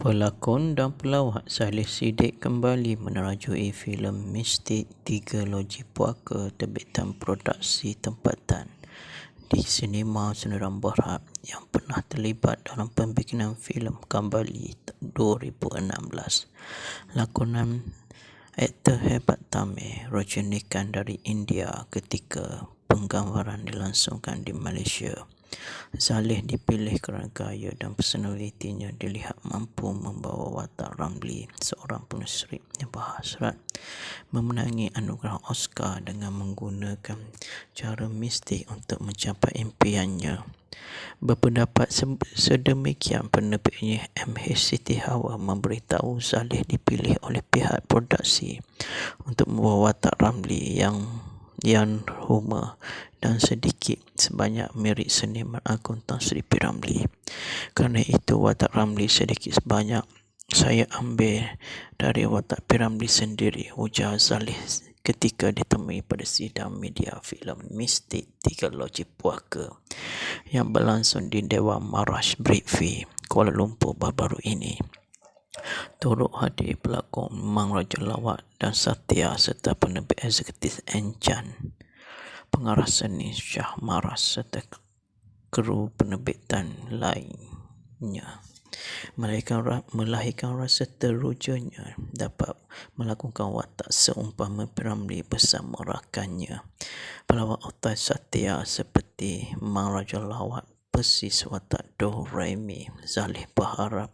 Pelakon dan pelawak Saleh Siddiq kembali menerajui filem mistik Tiga Loji Puaka terbitan produksi tempatan di Sinema Sendirian Berhad yang pernah terlibat dalam pembikinan filem Kembali 2016. Lakonan aktor hebat Tamir Rajinikanth dari India ketika penggambaran dilangsungkan di Malaysia. Saleh dipilih kerana gaya dan personalitinya dilihat mampu membawa watak Ramli, seorang penulis yang berhasrat memenangi anugerah Oscar dengan menggunakan cara mistik untuk mencapai impiannya. Berpendapat sedemikian, penerbitnya MH Siti Hawa memberitahu Saleh dipilih oleh pihak produksi untuk membawa watak Ramli yang humor dan sedikit sebanyak mirip seniman agung Tan Sri P. Ramlee. Kerana itu watak Ramli sedikit sebanyak saya ambil dari watak P. Ramlee sendiri, ujar Saleh ketika ditemui pada sidang media filem mistik Tiga Loji Puaka yang berlangsung di Dewan Marash Britvi, Kuala Lumpur baru-baru ini. Turut hadir pelakon Mang Raja Lawak dan Satya serta penerbit eksekutif Enchan, pengarah seni Syah Maras serta kru penerbitan lainnya. Melahirkan rasa terujanya dapat melakukan watak seumpama P. Ramlee bersama rakannya pelawak otai Satya seperti Mang Raja Lawak persis watak Do Remy. Saleh berharap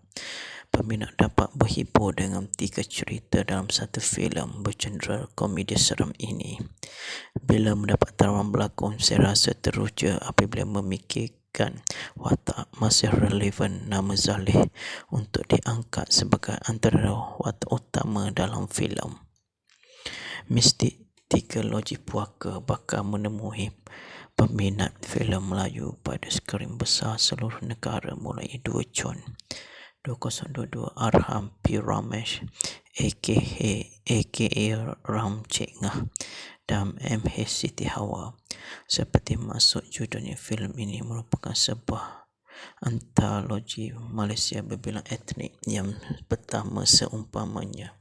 peminat dapat berhibur dengan 3 cerita dalam satu filem bercenderar komedi seram ini. Bila mendapat tawaran berlakon, saya rasa teruja apabila memikirkan watak masih relevan nama Saleh untuk diangkat sebagai antara watak utama dalam filem mistik Tiga Loji Puaka bakal menemui peminat filem Melayu pada skrin besar seluruh negara mulai 2 Jun 2022. Arham P. Ramesh aka Ram Cik Ngah dan MH Siti Hawa seperti masuk judulnya, filem ini merupakan sebuah antologi Malaysia berbilang etnik yang pertama seumpamanya,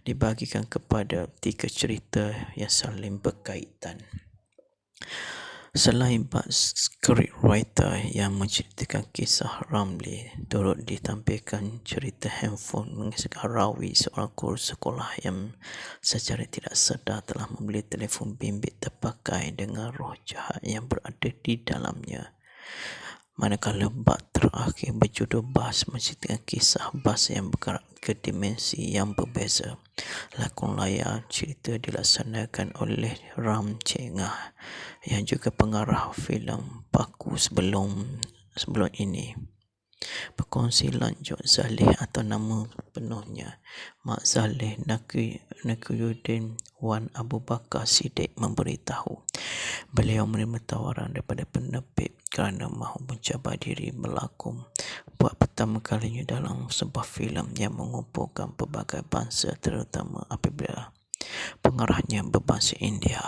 dibagikan kepada 3 cerita yang saling berkaitan. Selain bak scriptwriter yang menceritakan kisah Ramli, turut ditampilkan cerita handphone mengisahkan Rawi, seorang guru sekolah yang secara tidak sedar telah membeli telefon bimbit terpakai dengan roh jahat yang berada di dalamnya. Manakala bab terakhir berjudul Bas menceritakan kisah bas yang bergerak ke dimensi yang berbeza. Lakon layar cerita dilaksanakan oleh Ram Cik Ngah yang juga pengarah filem Paku sebelum ini. Berkongsi lanjut, Saleh atau nama penuhnya Mak Saleh Nakiyuddin Wan Abu Bakar Siddiq memberitahu beliau menerima tawaran daripada penerbit kerana mahu mencabar diri berlakon buat pertama kalinya dalam sebuah filem yang mengumpulkan pelbagai bangsa, terutama apabila pengarahnya berbangsa India.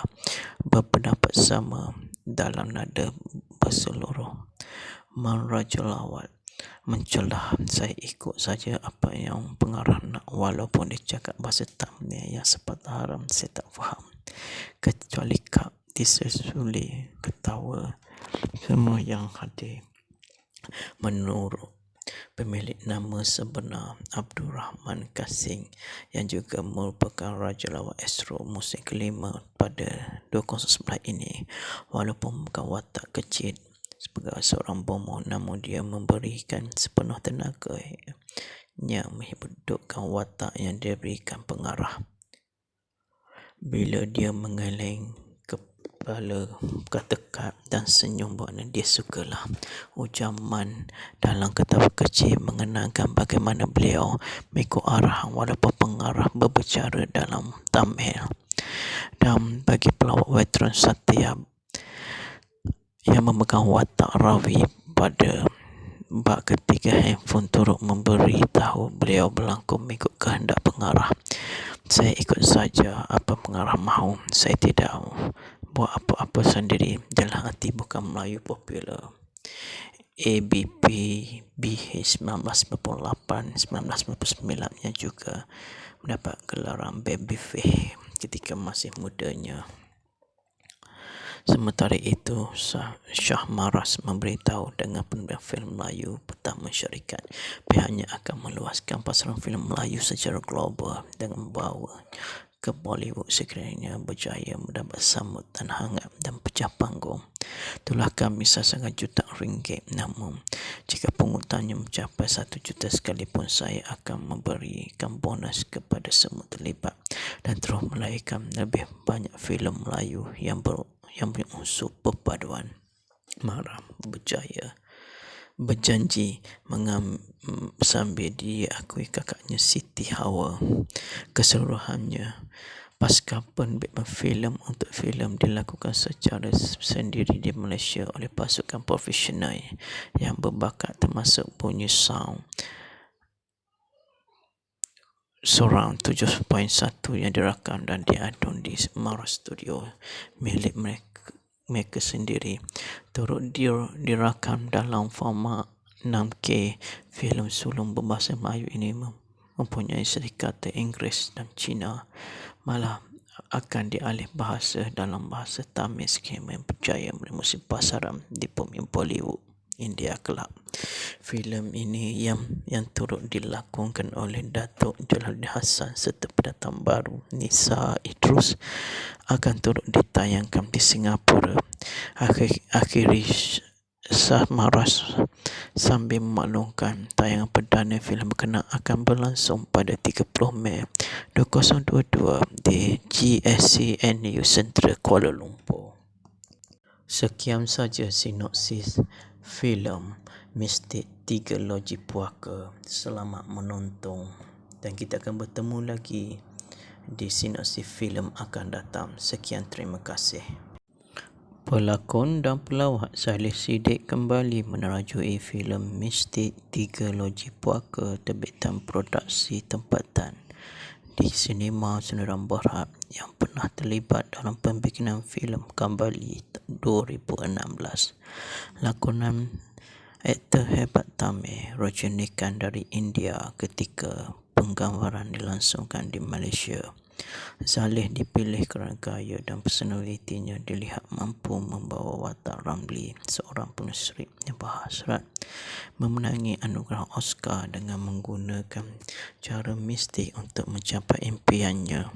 Berpendapat sama dalam nada berseluruh, Mang Raja Lawak mencelah, saya ikut saja apa yang pengarah nak, walaupun dia cakap bahasa Tamil yang sepatah haram saya tak faham. Kecuali Kak disesuli ketawa semua yang hadir. Menurut pemilik nama sebenar Abdul Rahman Kasing yang juga merupakan Raja Lawak Astro musim kelima pada 2011 ini, walaupun bukan watak kecil sebagai seorang bomoh, namun dia memberikan sepenuh tenaganya menghidupkan watak yang diberikan pengarah. Bila dia mengeleng kepala ketekap dan senyum berwarna dia sukalah, ujar Man dalam ketawa kecil mengenangkan bagaimana beliau mengikut arahan walaupun pengarah berbicara dalam Tamil. Dan bagi pelawak veteran Satya yang memegang watak Rawi pada bab ketiga, handphone turut memberitahu beliau berlakon mengikut kehendak pengarah. Saya ikut saja apa pengarah mahu, saya tidak buat apa-apa sendiri. Dalam hati bukan Melayu popular. ABP BH 1998, 1999-nya juga mendapat gelaran Babyface ketika masih mudanya. Sementara itu, Shah Maras memberitahu dengan penerbit filem Melayu pertama syarikat, pihaknya akan meluaskan pasaran filem Melayu secara global dengan membawa ke Bollywood sekiranya berjaya mendapat sambutan hangat dan pecah panggung. Itulah kami sasaran jutaan ringgit, namun jika pungutannya mencapai 1 juta sekalipun, saya akan memberikan bonus kepada semua terlibat dan terus melahirkan lebih banyak filem Melayu yang berunsur perpaduan. Mara berjanji sambil diakui kakaknya Siti Hawa. Keseluruhannya, pasca penerbitan filem untuk filem dilakukan secara sendiri di Malaysia oleh pasukan profesional yang berbakat, termasuk bunyi sound surround 7.1 yang dirakam dan diadun di Mara Studio milik mereka sendiri. Turut dirakam dalam format 6K. Filem sulung berbahasa Melayu ini mempunyai serikata Inggeris dan Cina, malah akan dialih bahasa dalam bahasa Tamil sekiranya berjaya menembus pasaran di bumi Bollywood India kelak. Filem ini yang turut dilakongkan oleh Datuk Jalaluddin Hassan serta pendatang baru Nisa Idrus akan turut ditayangkan di Singapura. Akhiri Shah Maras sambil memaklumkan tayangan perdana filem berkenaan akan berlangsung pada 30 Mei 2022 di GSCNU Central Kuala Lumpur. Sekian saja sinopsis filem Mistik 3 Loji Puaka. Selamat menonton dan kita akan bertemu lagi di sinopsis filem akan datang. Sekian, terima kasih. Pelakon dan pelawak Saleh Siddiq kembali menerajui filem Mistik 3 Loji Puaka terbitan produksi tempatan di Sinema Sendirian Berhad yang pernah terlibat dalam pembikinan filem kembali 2016. Lakonan aktor hebat Tamil Rajinikanth dari India ketika penggambaran dilangsungkan di Malaysia. Saleh dipilih kerana gaya dan personalitinya dilihat mampu membawa watak Ramli, seorang penulis yang berhasrat memenangi anugerah Oscar dengan menggunakan cara mistik untuk mencapai impiannya.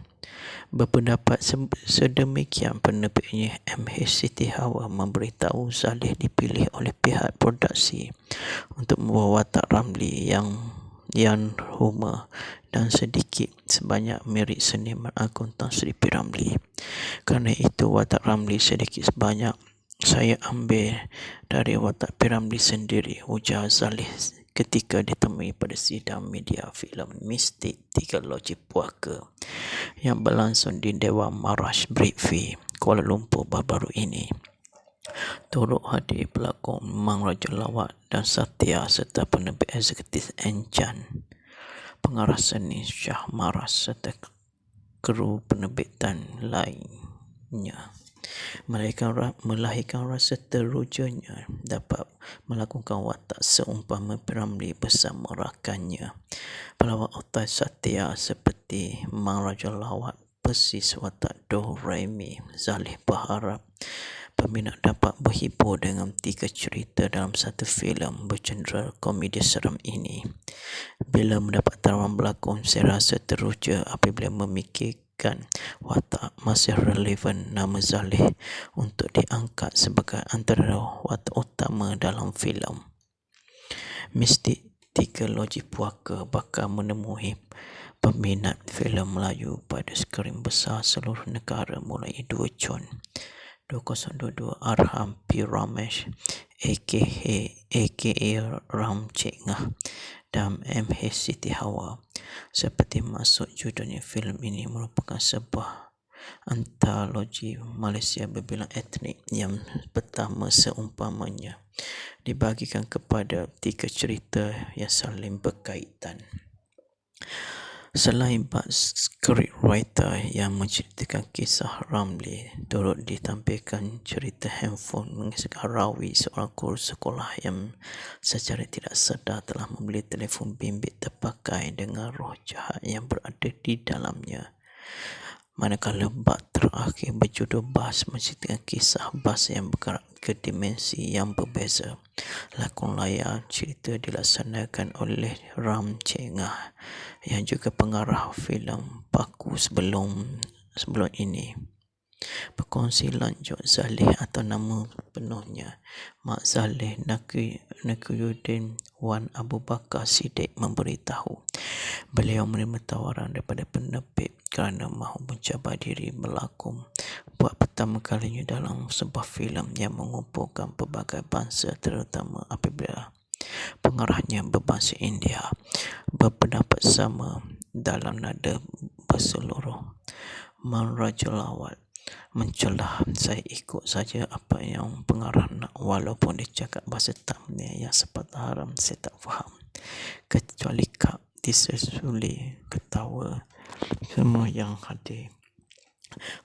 Berpendapat sedemikian, penerbitnya MH Siti Hawa memberitahu Saleh dipilih oleh pihak produksi untuk membawa watak Ramli yang humor dan sedikit sebanyak mirip seniman agung Tan Sri P. Ramlee. Kerana itu watak Ramli sedikit sebanyak saya ambil dari watak P. Ramlee sendiri, ujar Saleh ketika ditemui pada sidang media filem Mistik 3 Loji Puaka yang berlangsung di Dewan Marash Brickfield, Kuala Lumpur baru-baru ini. Turut hadir pelakon Mang Raja Lawak dan Satya serta penerbit eksekutif Enchan, pengarah seni Shah Maras serta kru penerbitan lainnya. Melahirkan rasa terujanya dapat melakukan watak seumpama Ramli bersama rakannya. Pelawak utama Satya seperti Mang Raja Lawak persis watak Do Remi. Saleh berharap peminat dapat berhibur dengan 3 cerita dalam satu filem bergenre komedi seram ini. Bila mendapat tawaran berlakon, saya rasa teruja apabila memikirkan watak masih relevan nama Saleh untuk diangkat sebagai antara watak utama dalam filem. Mistik 3 Loji Puaka bakal menemui peminat filem Melayu pada skrin besar seluruh negara mulai 2 Jun 2022. Arham P. Ramesh aka Ram Cik Ngah dan MH Siti Hawa. Seperti maksud judulnya, filem ini merupakan sebuah antologi Malaysia berbilang etnik yang pertama seumpamanya, dibagikan kepada 3 cerita yang saling berkaitan. Selain scriptwriter yang menceritakan kisah Ramli, turut ditampilkan cerita handphone mengisahkan rawi seorang guru sekolah yang secara tidak sedar telah membeli telefon bimbit terpakai dengan roh jahat yang berada di dalamnya. Manakala bab terakhir berjudul Bas menceritakan kisah bas yang bergerak ke dimensi yang berbeza. Lakon layar cerita dilaksanakan oleh Ram Chengah yang juga pengarah filem Paku sebelum ini. Berkongsi lanjut Zalih atau nama penuhnya Mak Zalih Nakiyuddin Wan Abu Bakar Siddiq memberitahu beliau menerima tawaran daripada penerbit kerana mahu mencabar diri berlakon buat pertama kalinya dalam sebuah filem yang mengumpulkan pelbagai bangsa, terutama apabila pengarahnya berbangsa India berpendapat sama dalam nada berseluruh. Man Rajulawat mencelah, saya ikut saja apa yang pengarah nak, walaupun dia cakap bahasa Tamil yang sepatah haram saya tak faham. Kecuali Kak disesuli ketawa semua yang hadir.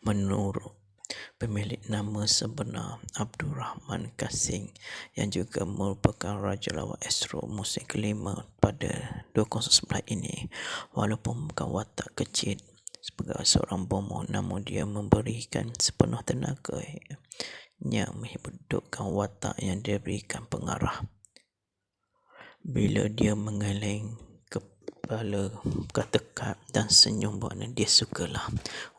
Menurut pemilik nama sebenar Abdul Rahman Kasing yang juga merupakan Raja Lawak Astro musim kelima pada 2011 ini, walaupun bukan watak kecil sebagai seorang bomoh, namun dia memberikan sepenuh tenaganya menghidupkan watak yang diberikan pengarah. Bila dia menggeleng kepala ketekap dan senyum bermakna dia sukalah.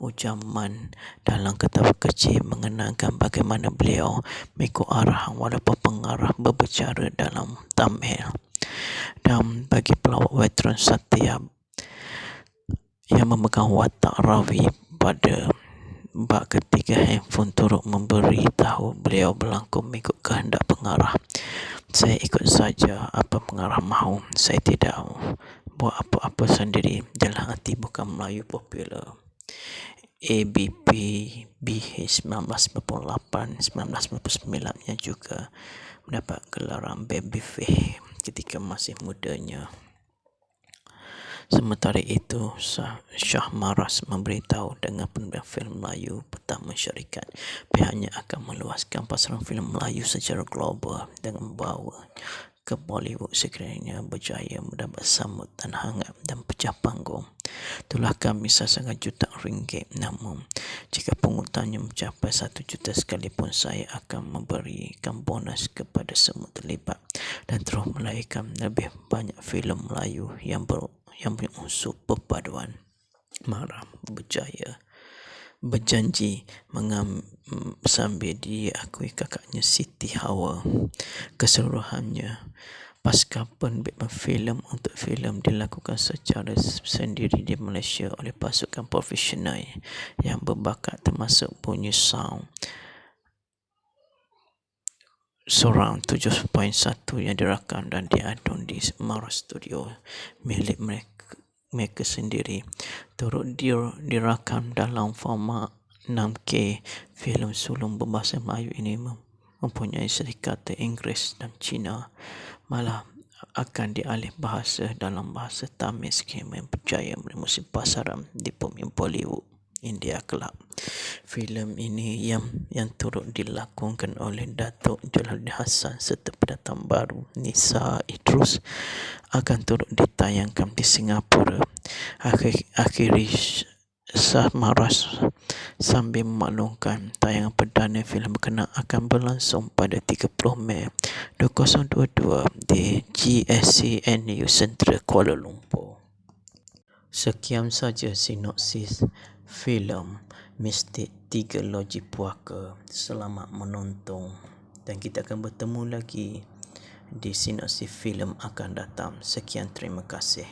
Ujar Man dalam ketawa kecil mengenangkan bagaimana beliau mengikut arahan walaupun pengarah berbicara dalam Tamil. Dan bagi pelawak veteran Satya yang memegang watak rawi pada bab ketiga, handphone turut memberi tahu beliau berlakon mengikut kehendak pengarah. Saya ikut saja apa pengarah mahu. Saya tidak buat apa-apa sendiri. Dalam hati bukan Melayu popular. ABP BH 1998-1999 yang juga mendapat gelaran Babyface ketika masih mudanya. Sementara itu, Shah Maras memberitahu dengan penerbit filem Melayu pertama syarikat pihaknya akan meluaskan pasaran filem Melayu secara global dengan membawa ke Bollywood sekiranya berjaya mendapat sambutan hangat dan pecah panggung. Itulah kami sasaran jutaan ringgit, namun jika pungutannya mencapai 1 juta sekalipun, saya akan memberikan bonus kepada semua terlibat dan terus melahirkan lebih banyak filem Melayu yang berunsur perpaduan. Maram berjanji sambil diakui kakaknya Siti Hawa. Keseluruhannya, pasca penerbitan filem untuk filem dilakukan secara sendiri di Malaysia oleh pasukan profesional yang berbakat, termasuk bunyi sound surround 7.1 yang dirakam dan diadun di Maras Studio milik mereka sendiri. Turut dirakam dalam format 6K. Filem sulung berbahasa Melayu ini mempunyai serikata Inggeris dan Cina, malah akan dialih bahasa dalam bahasa Tamil sekiranya berjaya menemukan pasaran di bumi Bollywood India kelak. Filem ini yang turut dilakonkan oleh Datuk Jalaluddin Hassan serta pendatang baru Nisa Idrus akan turut ditayangkan di Singapura. Akhiri Shah Maras sambil memaklumkan tayangan perdana filem berkenaan akan berlangsung pada 30 Mei 2022 di GSCNU Central Kuala Lumpur. Sekian saja sinopsis filem Mistik 3 Loji Puaka. Selamat menonton dan kita akan bertemu lagi di sinopsis filem akan datang. Sekian, terima kasih.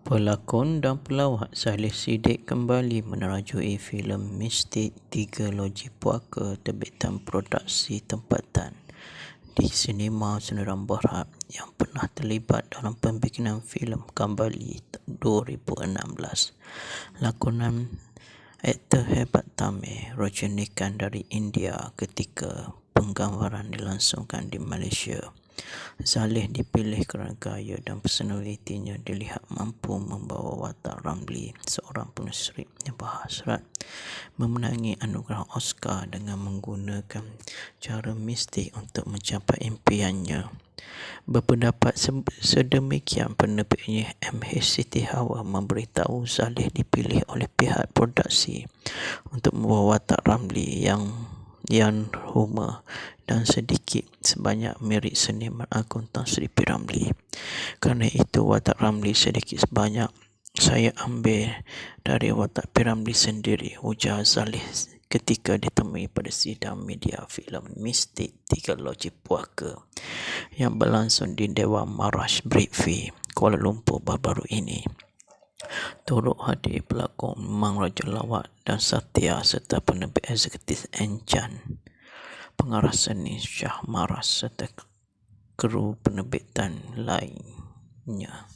Pelakon dan pelawak Zalih Siddiq kembali menerajui filem Mistik 3 Loji Puaka terbitan produksi tempatan di Sinema Sendirian Berhad yang pernah terlibat dalam pembikinan filem kembali 2016. Lakonan aktor hebat Tamil Rajinikanth dari India ketika penggambaran dilangsungkan di Malaysia. Zaleh dipilih kerana gaya dan personalitinya dilihat mampu membawa watak Ramli, seorang penulis skrip yang berhasrat memenangi anugerah Oscar dengan menggunakan cara mistik untuk mencapai impiannya. Berpendapat sedemikian, penerbitnya MH Siti Hawa memberitahu Zaleh dipilih oleh pihak produksi untuk membawa watak Ramli yang humor dan sedikit sebanyak mirip seniman agung Tan Sri P. Ramlee. Kerana itu watak Ramli sedikit sebanyak saya ambil dari watak P. Ramlee sendiri, ujar Zaleh ketika ditemui pada sidang media filem Mistik 3 Loji Puaka yang berlangsung di Dewan Marash Bridgeview, Kuala Lumpur baru-baru ini. Turut hadir pelakon Mang Raja Lawak dan Satya serta penerbit eksekutif Enchan, pengarah seni Shah Maras serta kru penerbitan lainnya.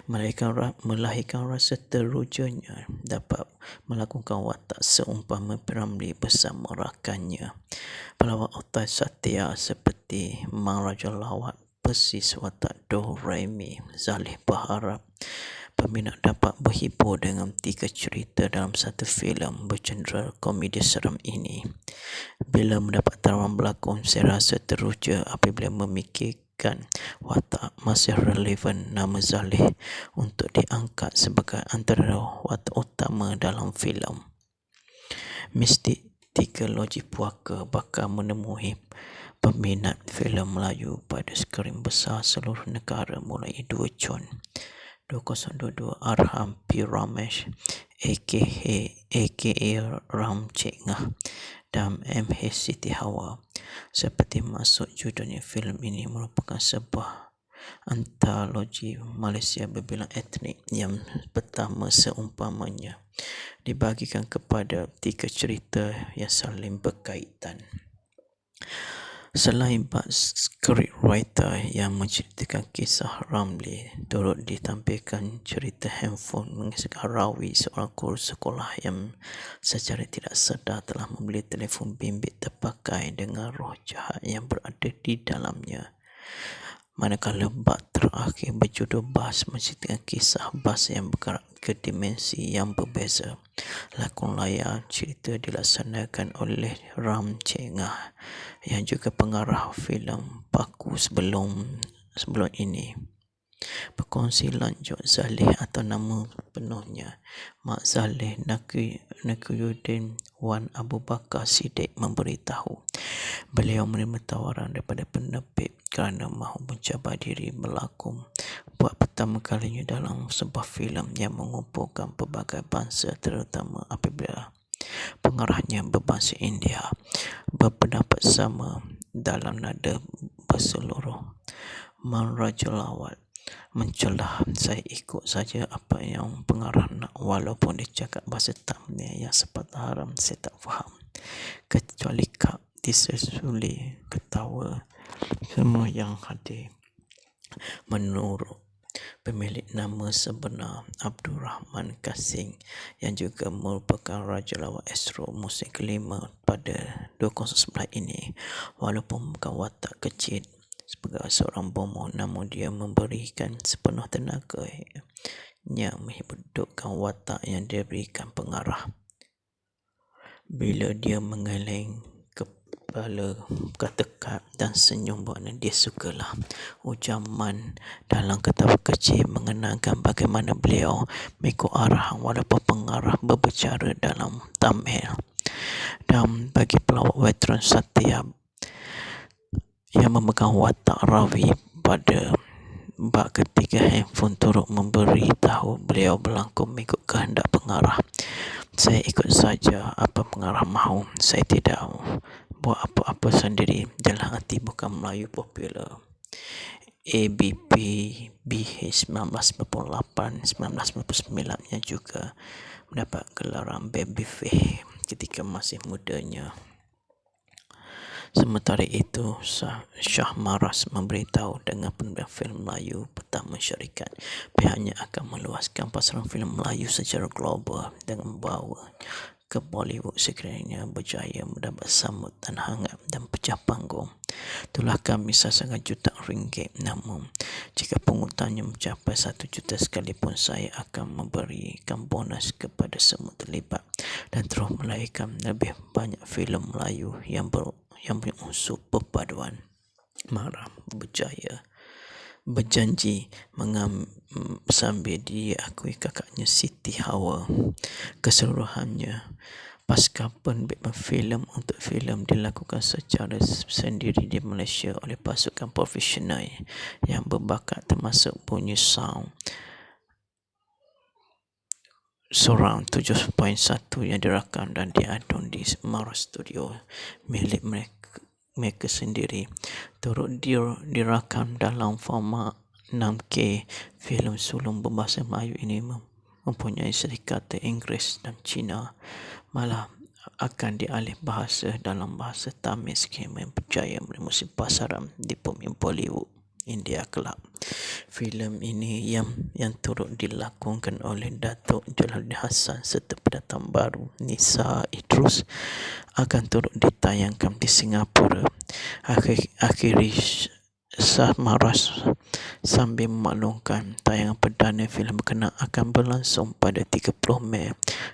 Melahirkan rasa terujanya dapat melakukan watak seumpama P. Ramlee bersama rakannya pelawak otai Satya seperti Mang Raja Lawak persis watak Do Remy. Zaleh berharap peminat dapat berhibur dengan 3 cerita dalam satu filem bergenre komedi seram ini. Bila mendapat tawaran berlakon, saya rasa teruja apabila memikirkan watak masih relevan nama Zaleh untuk diangkat sebagai antara watak utama dalam filem. Mistik 3 Loji Puaka bakal menemui peminat filem Melayu pada skrin besar seluruh negara mulai 2 Jun 2022. Arham P. Ramesh aka Ram Cik Ngah dan MH Siti Hawa. Seperti maksud judulnya, filem ini merupakan sebuah antologi Malaysia berbilang etnik yang pertama seumpamanya, dibagikan kepada 3 cerita yang saling berkaitan. Selain bak scriptwriter yang menceritakan kisah Ramli, turut ditampilkan cerita handphone mengisahkan rawi seorang guru sekolah yang secara tidak sedar telah membeli telefon bimbit terpakai dengan roh jahat yang berada di dalamnya. Manakala bab terakhir berjudul Bas menceritakan kisah bas yang bergerak ke dimensi yang berbeza. Lakon layar cerita dilaksanakan oleh Ram Cik Ngah yang juga pengarah filem Paku sebelum ini. Berkongsi lanjut, Zaleh atau nama penuhnya Mak Zaleh Nakiyuddin Wan Abu Bakar Siddiq memberitahu beliau menerima tawaran daripada penerbit kerana mahu mencabar diri berlakon buat pertama kalinya dalam sebuah filem yang mengumpulkan pelbagai bangsa, terutama apabila pengarahnya berbangsa India. Berpendapat sama dalam nada berseluruh, Mang Raja Lawak mencelah, saya ikut saja apa yang pengarah nak, walaupun dia cakap bahasa Tamil yang sepatah haram saya tak faham. Kecuali Kak disesuli ketawa semua yang hadir. Menurut pemilik nama sebenar Abdul Rahman Kasing yang juga merupakan Raja Lawak Astro musim kelima pada 2011 ini, walaupun bukan watak kecil sebagai seorang bomoh, namun dia memberikan sepenuh tenaganya menghidupkan watak yang diberikan pengarah. Bila dia menggeleng kepala, bertekad dan senyum bermakna dia sukalah, ujar Man dalam ketawa kecil mengenangkan bagaimana beliau mengikut arahan walaupun pengarah berbicara dalam Tamil. Dan bagi pelawak veteran Satya yang memegang watak rawi pada bab ketiga, handphone turut memberitahu beliau berlakon mengikut kehendak pengarah. Saya ikut saja apa pengarah mahu, saya tidak buat apa-apa sendiri. Dalam hati bukan Melayu popular. ABP BH 1998-1999 yang juga mendapat gelaran Babyface ketika masih mudanya. Sementara itu, Shah Maras memberitahu dengan penerbitan filem Melayu pertama syarikat, pihaknya akan meluaskan pasaran filem Melayu secara global dengan membawa ke Bollywood sekiranya berjaya mendapat sambutan hangat dan pecah panggung. Itulah kami sangat juta ringgit. Namun, jika pungutannya mencapai 1 juta sekalipun, saya akan memberikan bonus kepada semua terlibat dan terus melahirkan lebih banyak filem Melayu yang berunsur perpaduan. Mara berjanji sambil diakui kakaknya Siti Hawa. Keseluruhannya, pasca penerbitan filem untuk filem dilakukan secara sendiri di Malaysia oleh pasukan profesional yang berbakat, termasuk bunyi sound surround 7.1 yang dirakam dan diadun di Mara Studio milik mereka sendiri. Turut dirakam dalam format 6K. Filem sulung berbahasa Melayu ini mempunyai serikata Inggeris dan Cina, malah akan dialih bahasa dalam bahasa Tamil sekiranya berjaya menemui pasaran di bumi Bollywood India kelak. Filem ini yang turut dilakonkan oleh Datuk Jalaluddin Hassan serta pendatang baru Nisa Idrus akan turut ditayangkan di Singapura. Akhiri Sah Maras sambil memaklumkan tayangan perdana filem berkenaan akan berlangsung pada 30 Mei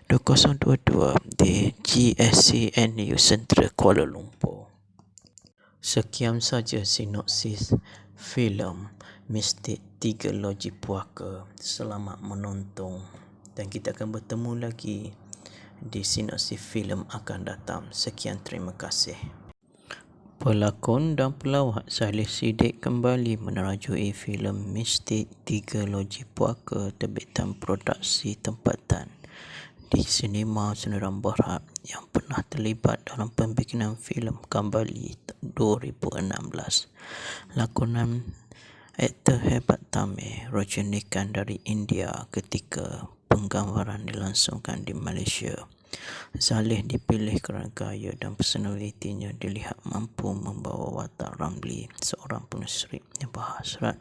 2022 di GSCNU Central Kuala Lumpur. Sekian saja sinopsis filem Mistik 3 Loji Puaka. Selamat menonton dan kita akan bertemu lagi di sinopsis filem akan datang. Sekian, terima kasih. Pelakon dan pelawak Saleh Siddiq kembali menerajui filem Mistik 3 Loji Puaka terbitan produksi tempatan di Sinema Sendirian Berhad yang pernah terlibat dalam pembikinan filem Kembali 2016. Lakonan aktor hebat Tamil Rajinikanth dari India ketika penggambaran dilangsungkan di Malaysia. Saleh dipilih kerana gaya dan personalitinya dilihat mampu membawa watak Ramli, seorang penulis yang berhasrat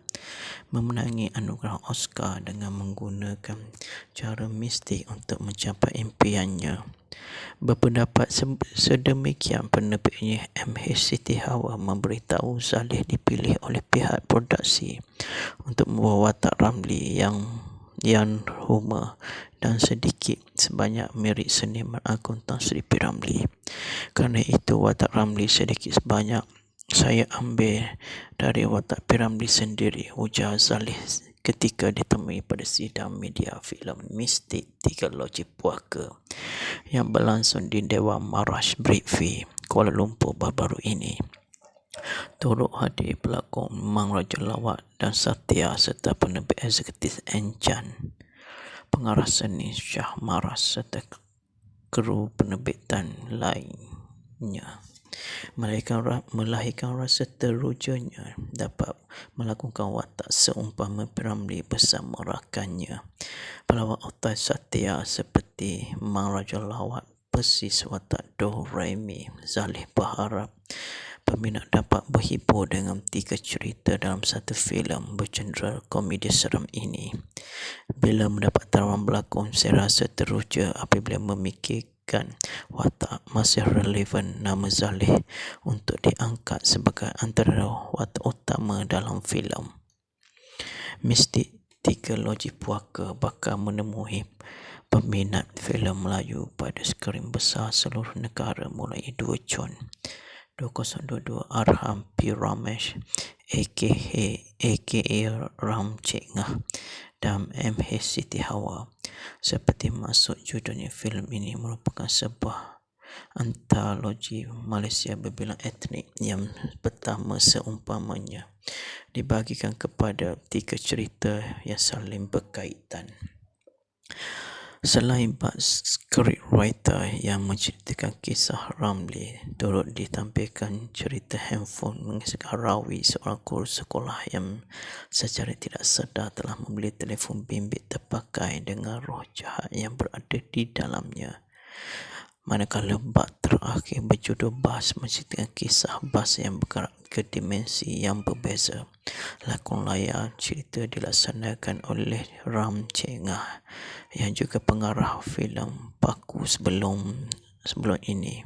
memenangi anugerah Oscar dengan menggunakan cara mistik untuk mencapai impiannya. Berpendapat sedemikian, penerbitnya MH Siti Hawa memberitahu Saleh dipilih oleh pihak produksi untuk membawa watak Ramli yang humor dan sedikit sebanyak mirip seniman agung Tan Sri P. Ramlee. Kerana itu watak Ramli sedikit sebanyak saya ambil dari watak P. Ramlee sendiri, ujar Saleh ketika ditemui pada sidang media filem Mistik 3 Loji Puaka yang berlangsung di Dewan Marash Britvi, Kuala Lumpur baru-baru ini. Turut hadir pelakon Mang Raja Lawak dan Satya serta penerbit eksekutif Enchan, pengarah seni Shah Maras serta kru penerbitan lainnya. Melahirkan rasa terujanya dapat melakukan watak seumpama Ramli bersama rakannya. Pelawak utama Satya seperti Mang Raja Lawak persis watak Doraemon. Saleh berharap peminat dapat berhibur dengan 3 cerita dalam satu filem bergenre komedi seram ini. Bila mendapat tawaran berlakon, saya rasa teruja apabila memikirkan watak masih relevan nama Saleh untuk diangkat sebagai antara watak utama dalam filem. Mistik 3 Loji Puaka bakal menemui peminat filem Melayu pada skrin besar seluruh negara mulai 2 Jun 2022. Arham P. Ramesh aka Ram Cik Ngah dan MH Siti Hawa. Seperti maksud judulnya, filem ini merupakan sebuah antologi Malaysia berbilang etnik yang pertama seumpamanya, dibagikan kepada 3 cerita yang saling berkaitan. Selain bak scriptwriter yang menceritakan kisah Ramli, turut ditampilkan cerita handphone mengisahkan Rawi, seorang guru sekolah yang secara tidak sedar telah membeli telefon bimbit terpakai dengan roh jahat yang berada di dalamnya. manakala bab terakhir berjudul Bas menceritakan kisah bas yang bergerak ke dimensi yang berbeza. Lakon layar cerita dilaksanakan oleh Ram Chengah yang juga pengarah filem Paku sebelum ini.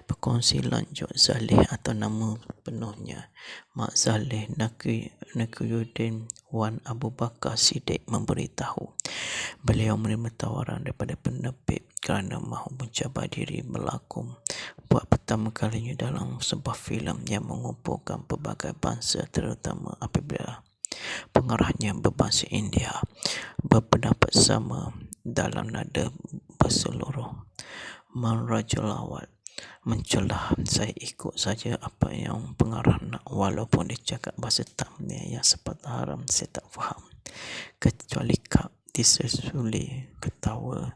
Berkongsi lanjut Zaleh atau nama penuhnya Mak Zaleh Nakiyuddin Wan Abu Bakar Siddiq memberitahu beliau menerima tawaran daripada penerbit kerana mahu mencabar diri berlakon buat pertama kalinya dalam sebuah filem yang mengumpulkan pelbagai bangsa, terutama apabila pengarahnya berbangsa India. Berpendapat sama dalam nada berseluruh. Man Rajulawat mencelah, saya ikut saja apa yang pengarah nak, walaupun dia cakap bahasa Tamil yang sepatah haram saya tak faham. Kecuali Kak disesuli ketawa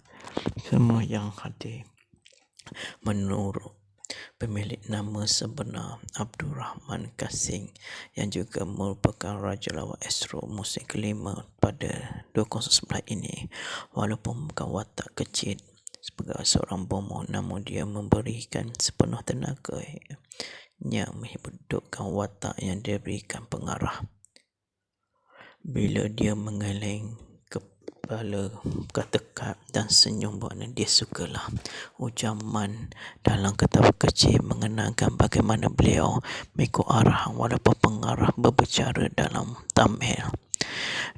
semua yang hadir. Menurut pemilik nama sebenar Abdul Rahman Kasing yang juga merupakan Raja Lawak Astro musim kelima pada 2011 ini, walaupun bukan watak kecil sebagai seorang bomoh, namun dia memberikan sepenuh tenaganya menghidupkan watak yang diberikan pengarah. Bila dia mengeleng kepala ketekap dan senyum berwarna dia sukalah. Ujar Man dalam ketawa kecil mengenangkan bagaimana beliau mengikut arahan walaupun pengarah berbicara dalam Tamil.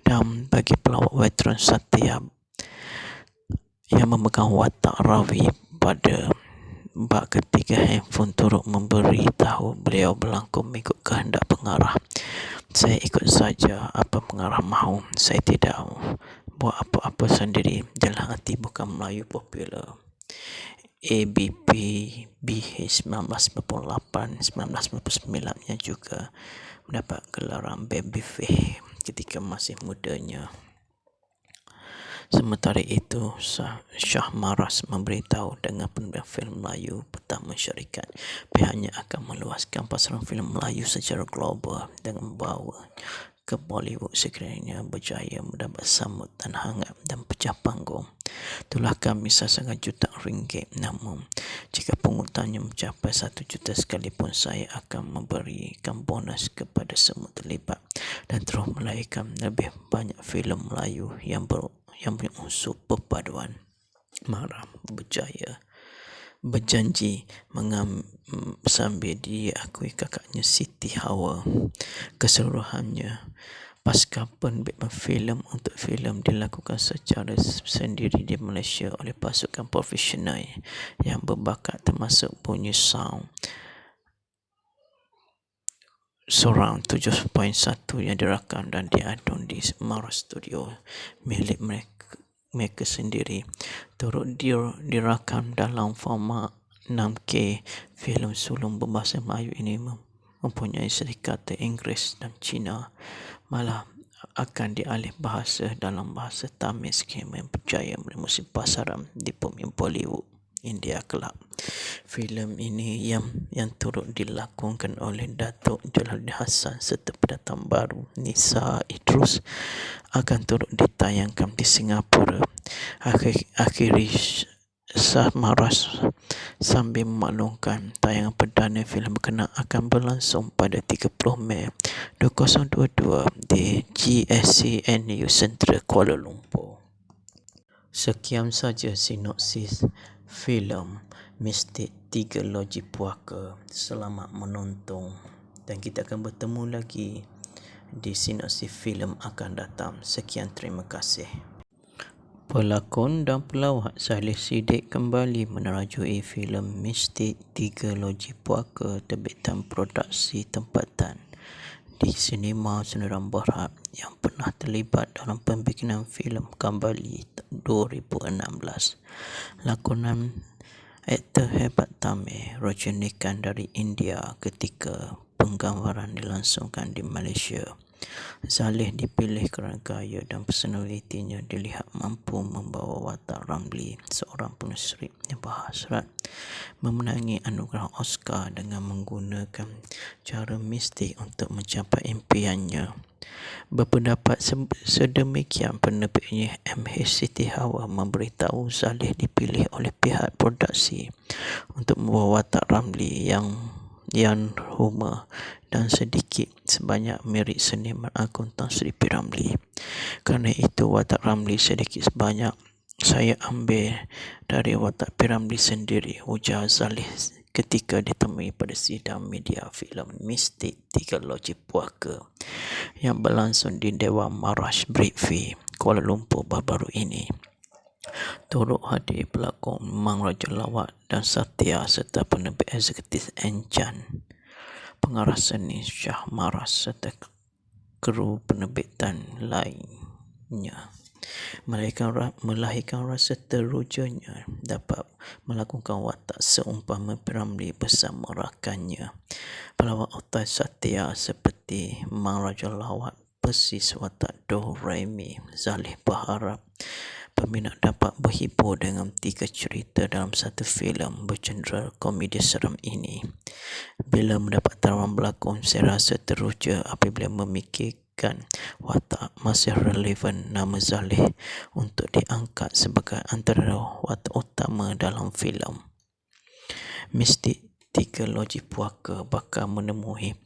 Dan bagi pelawak veteran Satya yang memegang watak Ravi pada bab ketiga, handphone turut memberitahu beliau berlakon mengikut kehendak pengarah. Saya ikut saja apa pengarah mahu. Saya tidak buat apa-apa sendiri. Dalam hati bukan Melayu popular. ABP BH 1998-1999 yang juga mendapat gelaran Babyface ketika masih mudanya. Sementara itu, Shah Maras memberitahu dengan penerbit filem Melayu pertama syarikat, pihaknya akan meluaskan pasaran filem Melayu secara global dengan membawa ke Bollywood sekiranya berjaya mendapat sambutan hangat dan pecah panggung. Itulah kami sasaran jutaan ringgit, namun jika pungutannya mencapai 1 juta sekalipun, saya akan memberikan bonus kepada semua terlibat dan terus melahirkan lebih banyak filem Melayu yang berunsur perpaduan. Maram berjanji sambil diakui kakaknya Siti Hawa. Keseluruhannya, pasca penerbitan filem untuk filem dilakukan secara sendiri di Malaysia oleh pasukan profesional yang berbakat, termasuk bunyi sound surround 7.1 yang dirakam dan diadun di Maras Studio milik mereka sendiri. Turut dirakam dalam format 6K. Filem sulung berbahasa Melayu ini mempunyai serikata Inggeris dan Cina, malah akan dialih bahasa dalam bahasa Tamil sekiranya berjaya menemusi pasaran di bumi Bollywood India kelak. Filem ini yang turut dilakonkan oleh Datuk Jalaluddin Hassan serta pendatang baru Nisa Idrus akan turut ditayangkan di Singapura. Akhiri Shah Maras sambil memaklumkan tayangan perdana filem berkenaan akan berlangsung pada 30 Mei 2022 di GSCNU Central Kuala Lumpur. Sekian saja sinopsis filem Mistik 3 Loji Puaka. Selamat menonton dan kita akan bertemu lagi di sinopsis filem akan datang. Sekian, terima kasih. Pelakon dan pelawak Zaleh Siddiq kembali menerajui filem Mistik 3 Loji Puaka terbitan produksi tempatan di Sinema Sendirian Berhad yang pernah terlibat dalam pembikinan filem kembali 2016. Lakonan aktor hebat Tamil Rajinikanth dari India ketika penggambaran dilangsungkan di Malaysia. Zaleh dipilih kerana gaya dan personalitinya dilihat mampu membawa watak Ramli, seorang penulis yang berhasrat memenangi anugerah Oscar dengan menggunakan cara mistik untuk mencapai impiannya. Berpendapat sedemikian, penerbitnya MH Siti Hawa memberitahu Zaleh dipilih oleh pihak produksi untuk membawa watak Ramli yang Yan Huma dan sedikit sebanyak mirip seniman akuntan Sri P. Ramli. Kerana itu watak Ramli sedikit sebanyak saya ambil dari watak P. Ramli sendiri, ujar Zaleh ketika ditemui pada sidang media filem Mistik 3 Loji Puaka yang berlangsung di Dewan Marash Britvi, Kuala Lumpur baru-baru ini. Turut hadir pelakon Mang Raja Lawak dan Satya serta penerbit eksekutif Enchan, pengarah seni Shah Maras serta kru penerbitan lainnya. Melahirkan rasa terujanya dapat melakukan watak seumpama P. Ramli bersama rakannya pelawak otai Satya seperti Mang Raja Lawak persis watak Do Remi. Zaleh berharap peminat dapat berhibur dengan 3 cerita dalam satu filem bercenderar komedi seram ini. Bila mendapat tawaran berlakon, saya rasa teruja apabila memikirkan watak masih relevan nama Zaleh untuk diangkat sebagai antara watak utama dalam filem. Mistik 3 Loji Puaka bakal menemui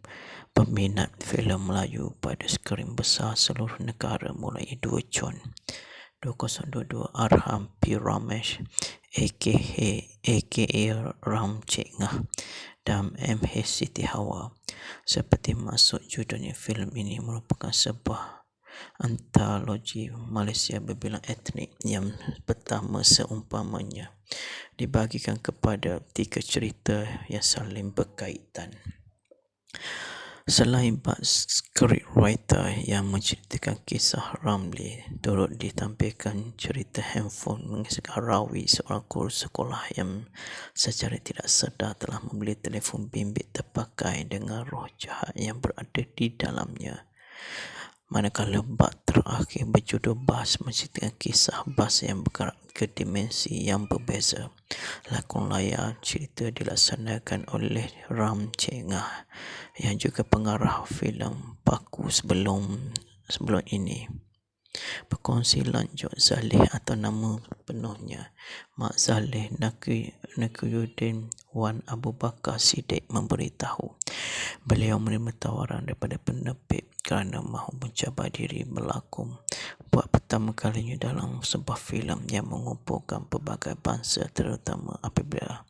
peminat filem Melayu pada skrin besar seluruh negara mulai 2 Jun 2022. Arham P. Ramesh aka Ram Cik Ngah dan MH Siti Hawa. Seperti maksud judulnya, filem ini merupakan sebuah antologi Malaysia berbilang etnik yang pertama seumpamanya, dibagikan kepada 3 cerita yang saling berkaitan. Selain bak scriptwriter yang menceritakan kisah Ramli, turut ditampilkan cerita handphone mengisahkan rawi seorang guru sekolah yang secara tidak sedar telah membeli telefon bimbit terpakai dengan roh jahat yang berada di dalamnya. Manakala bab terakhir berjudul Bas menceritakan kisah bas yang bergerak ke dimensi yang berbeza. Lakon layar cerita dilaksanakan oleh Ram Cik Ngah yang juga pengarah filem Paku sebelum ini. Berkongsi lanjut, Zaleh atau nama penuhnya Mak Zaleh Nakiyuddin Wan Abu Bakar Siddiq memberitahu beliau menerima tawaran daripada penerbit kerana mahu mencabar diri berlakon buat pertama kalinya dalam sebuah filem yang mengumpulkan pelbagai bangsa, terutama apabila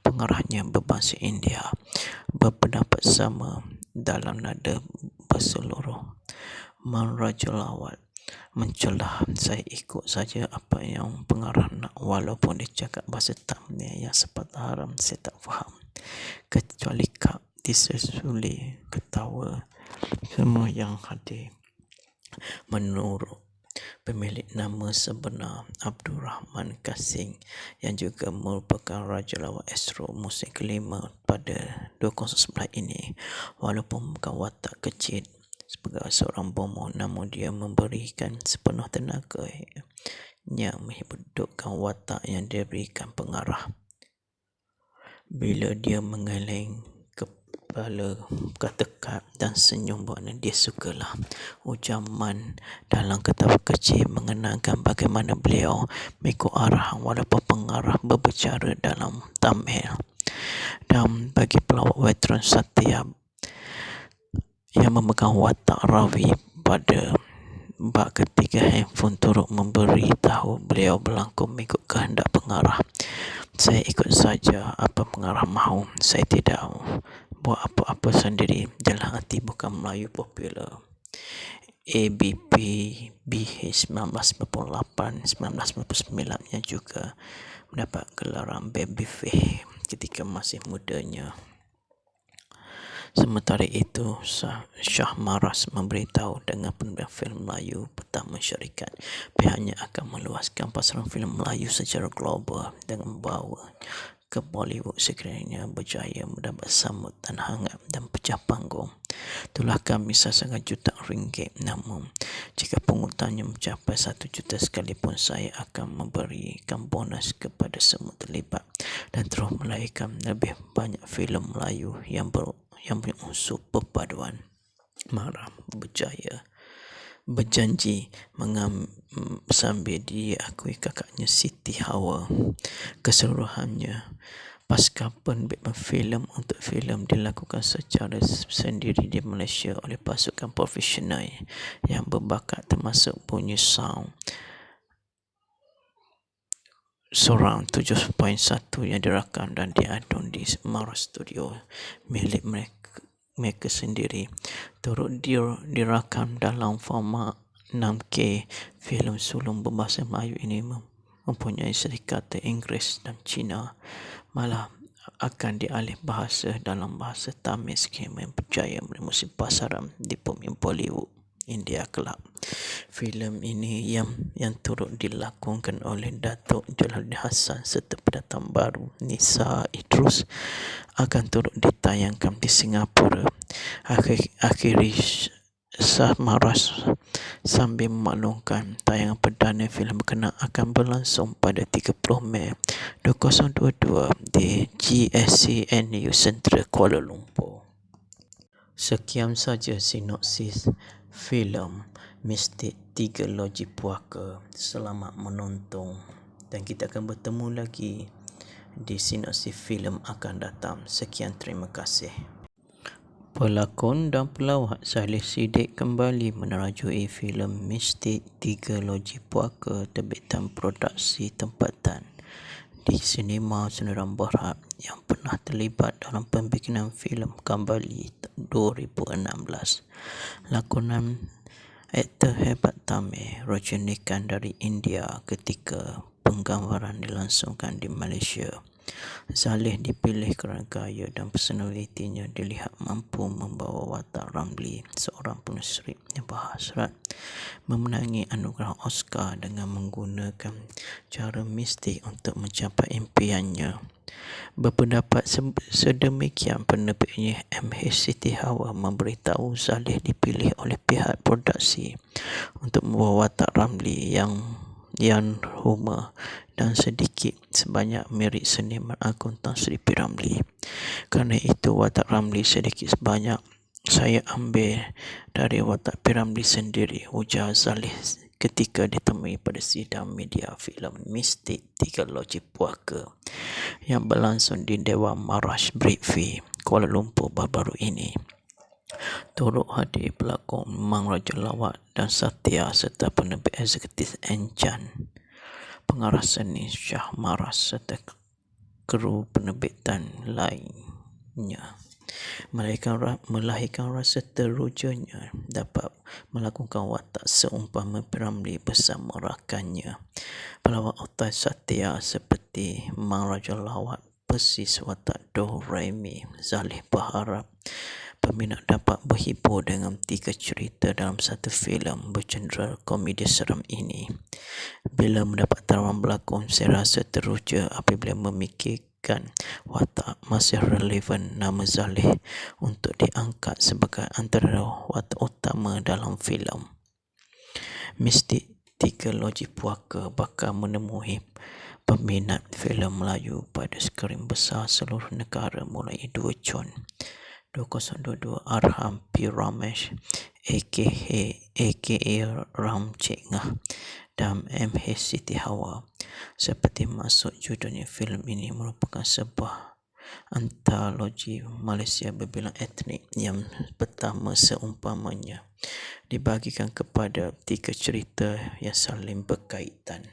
pengarahnya berbangsa India. Berpendapat sama dalam nada berseluruh, Mang Raja Lawak mencelah, saya ikut saja apa yang pengarah nak, walaupun dia cakap bahasa Tamil yang sepatah haram saya tak faham. Kecuali Kak disesuli ketawa semua yang hadir. Menurut pemilik nama sebenar Abdul Rahman Kasing yang juga merupakan Raja Lawak Astro musim kelima pada 2011 ini, walaupun bukan watak kecil sebagai seorang bomoh, namun dia memberikan sepenuh tenaganya menghidupkan watak yang diberikan pengarah. Bila dia mengeleng kepala, bertekad dan senyum bermakna dia sukalah, ujar Man dalam ketawa kecil mengenangkan bagaimana beliau mengikut arahan walaupun pengarah berbicara dalam Tamil. Dan bagi pelawak veteran Satya yang memegang watak rawi pada bab ketiga, handphone turut memberitahu beliau berlakon mengikut kehendak pengarah. Saya ikut saja apa pengarah mahu, saya tidak buat apa-apa sendiri. Dalam hati bukan Melayu popular. ABP BH 1998-1999 yang juga mendapat gelaran Babyface ketika masih mudanya. Sementara itu, Shah Maras memberitahu dengan penerbit filem Melayu pertama syarikat, pihaknya akan meluaskan pasaran filem Melayu secara global dengan membawa ke Bollywood sekiranya berjaya mendapat sambutan hangat dan pecah panggung. Itulah kami sasaran jutaan ringgit, namun jika pungutannya mencapai 1 juta sekalipun, saya akan memberikan bonus kepada semua terlibat dan terus melahirkan lebih banyak filem Melayu yang punya unsur perpaduan. Maram berjanji sambil diakui kakaknya Siti Hawa. Keseluruhannya, pasca penerbitan filem untuk filem dilakukan secara sendiri di Malaysia oleh pasukan profesional yang berbakat, termasuk bunyi sound surround 7.1 yang dirakam dan diadun di Mara Studio milik mereka sendiri. Turut dirakam dalam format 6K. Filem sulung berbahasa Melayu ini mempunyai serikata Inggeris dan Cina, malah akan dialih bahasa dalam bahasa Tamil sekiranya berjaya menemusi pasaran di bumi Bollywood India kelak. Filem ini yang turut dilakongkan oleh Datuk Jalaluddin Hassan serta pendatang baru Nisa Idrus akan turut ditayangkan di Singapura. Akhiri Sah Maras sambil memaklumkan tayangan perdana filem berkenaan akan berlangsung pada 30 Mei 2022 di GSCNU Central Kuala Lumpur. Sekian saja sinopsis filem Mistik 3 Loji Puaka. Selamat menonton dan kita akan bertemu lagi di sinopsis filem akan datang. Sekian, terima kasih. Pelakon dan pelawak Saleh Siddiq kembali menerajui filem Mistik 3 Loji Puaka terbitan produksi tempatan di Sinema Sendirian Berhad yang pernah terlibat dalam pembikinan filem kembali 2016. Lakonan aktor hebat Tamil Rajinikanth dari India ketika penggambaran dilangsungkan di Malaysia. Saleh dipilih kerana gaya dan personalitinya dilihat mampu membawa watak Ramli, seorang penulis yang berhasrat memenangi anugerah Oscar dengan menggunakan cara mistik untuk mencapai impiannya. Berpendapat sedemikian, penerbitnya MH Siti Hawa memberitahu Saleh dipilih oleh pihak produksi untuk membawa watak Ramli yang humor dan sedikit sebanyak mirip seniman agung Tan Sri P. Ramlee. Kerana itu watak Ramli sedikit sebanyak saya ambil dari watak P. Ramlee sendiri, ujar Saleh ketika ditemui pada sidang media filem Mistik 3 Loji Puaka yang berlangsung di Dewan Marash Brickfield, Kuala Lumpur baru-baru ini. Turut hadir pelakon Mang Raja Lawat dan Satya serta penerbit eksekutif Enchan, pengarah seni Shah Maras serta kru penerbitan lainnya. Melahirkan rasa terujanya dapat melakukan watak seumpama Ramli bersama rakannya pelawak otai Satya seperti Mang Raja Lawat persis watak Doraemi. Saleh berharap peminat dapat berhibur dengan 3 cerita dalam satu filem bergenre komedi seram ini. Bila mendapat tawaran berlakon, saya rasa teruja apabila memikirkan watak masih relevan nama Saleh untuk diangkat sebagai antara watak utama dalam filem. Mistik 3 Loji Puaka bakal menemui peminat filem Melayu pada skrin besar seluruh negara mulai 2 Jun 2022. Arham P. Ramesh aka Ram Cik Ngah dan MH Siti Hawa. Seperti maksud judulnya, filem ini merupakan sebuah antologi Malaysia berbilang etnik yang pertama seumpamanya, dibagikan kepada 3 cerita yang saling berkaitan.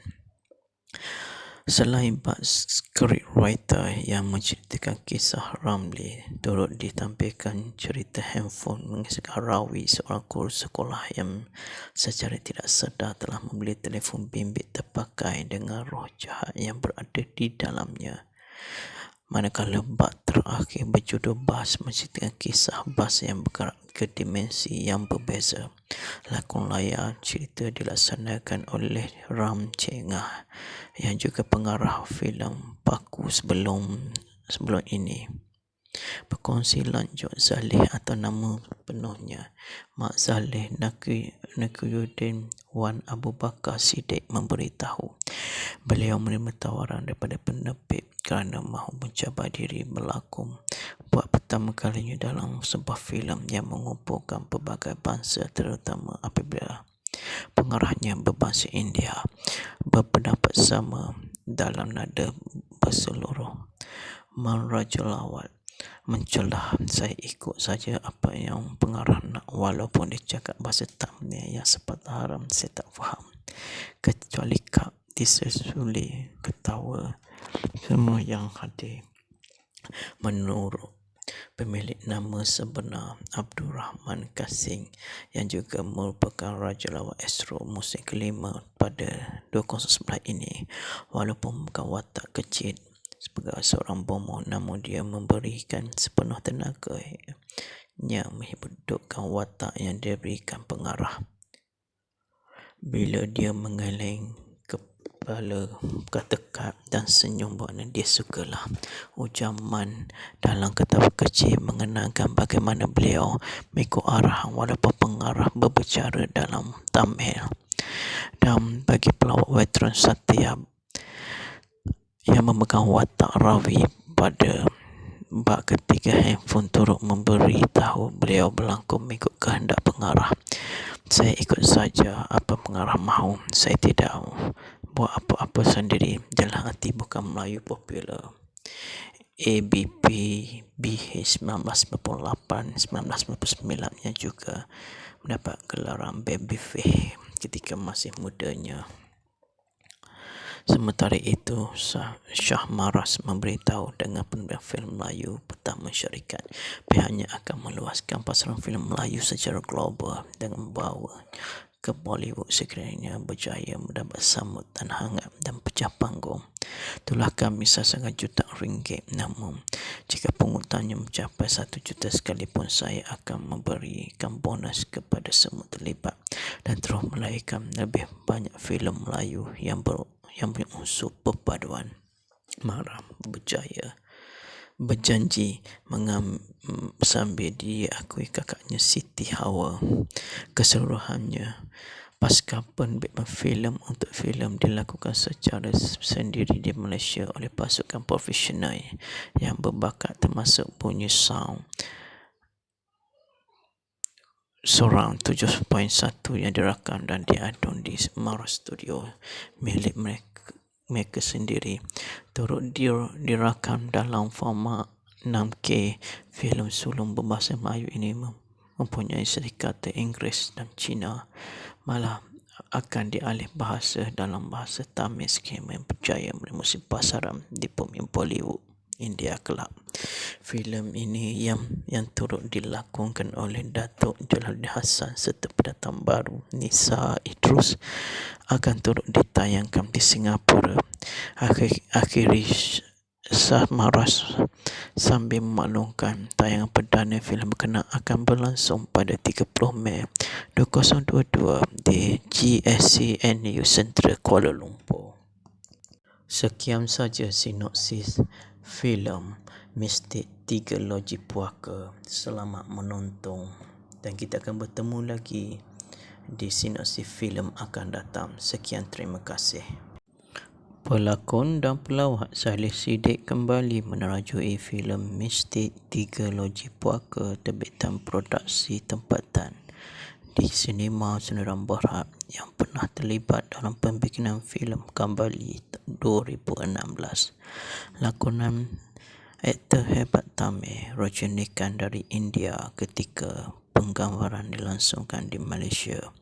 Selain bak scriptwriter yang menceritakan kisah Ramli, turut ditampilkan cerita handphone mengisahkan Rawi, seorang guru sekolah yang secara tidak sedar telah membeli telefon bimbit terpakai dengan roh jahat yang berada di dalamnya. Manakala bab terakhir berjudul Bas menceritakan kisah bas yang bergerak ke dimensi yang berbeza. Lakon layar cerita dilaksanakan oleh Ram Cik Ngah yang juga pengarah filem Paku sebelum ini. Berkongsi lanjut, Saleh atau nama penuhnya Mak Saleh Nakiyuddin Wan Abu Bakar Siddiq memberitahu beliau menerima tawaran daripada penerbit kerana mahu mencabar diri berlakon buat pertama kalinya dalam sebuah filem yang mengumpulkan pelbagai bangsa, terutama apabila pengarahnya berbangsa India berpendapat sama dalam nada berseluruh. Merajulawat mencelah, saya ikut saja apa yang pengarah nak, walaupun dia cakap bahasa Tamil yang sepatah haram saya tak faham. Kecuali Kak disesuli ketawa semua yang hadir. Menurut pemilik nama sebenar Abdul Rahman Kasing yang juga merupakan Raja Lawak Astro musim kelima pada 2011 ini, walaupun bukan watak kecil sebagai seorang bomoh, namun dia memberikan sepenuh tenaganya menghidupkan watak yang diberikan pengarah. Bila dia menggeleng kepala, ketekap dan senyum bermakna dia sukalah. Ujar Man dalam ketawa kecil mengenalkan bagaimana beliau mengikut arahan walaupun pengarah berbicara dalam Tamil. Dan bagi pelawak veteran Satya yang memegang watak Ravi pada bab ketiga, handphone turut memberi tahu beliau berlakon mengikut kehendak pengarah. Saya ikut saja apa pengarah mahu. Saya tidak buat apa-apa sendiri. Dalam arti bukan Melayu popular. ABP BH 1998-1999 yang juga mendapat gelaran Babyface ketika masih mudanya. Sementara itu, Shah Maras memberitahu dengan penerbit filem Melayu pertama syarikat, pihaknya akan meluaskan pasaran filem Melayu secara global dengan membawa ke Bollywood sekiranya berjaya mendapat sambutan hangat dan pecah panggung. Itulah kami sasaran jutaan ringgit, namun jika pungutannya mencapai 1 juta sekalipun, saya akan memberikan bonus kepada semua terlibat dan terus melahirkan lebih banyak filem Melayu yang berunsur perpaduan. Maram berjanji sambil diakui kakaknya Siti Hawa. Keseluruhannya pasca penerbitan filem untuk filem dilakukan secara sendiri di Malaysia oleh pasukan profesional yang berbakat, termasuk bunyi sound surround 7.1 yang dirakam dan diadun di Maras Studio milik mereka sendiri. Turut dirakam dalam format 6K. Filem sulung berbahasa Melayu ini mempunyai serikata Inggeris dan Cina, malah akan dialih bahasa dalam bahasa Tamil sekiranya berjaya menemui pasaran di bumi Bollywood India kelak. Filem ini yang turut dilakonkan oleh Datuk Jalaluddin Hassan serta pendatang baru Nisa Idrus akan turut ditayangkan di Singapura. Akhiri Shah Maras sambil memaklumkan tayangan perdana filem berkenaan akan berlangsung pada 30 Mei 2022 di GSCNU Central Kuala Lumpur. Sekian saja sinopsis filem Mistik 3 Loji Puaka. Selamat menonton dan kita akan bertemu lagi di sinopsis filem akan datang. Sekian, terima kasih. Pelakon dan pelawak Saleh Siddiq kembali menerajui filem Mistik 3 Loji Puaka terbitan produksi tempatan di Sinema Sendirian Berhad yang pernah terlibat dalam pembikinan filem Kembali 2016. Lakonan aktor hebat Tamil Rajinikanth dari India ketika penggambaran dilangsungkan di Malaysia.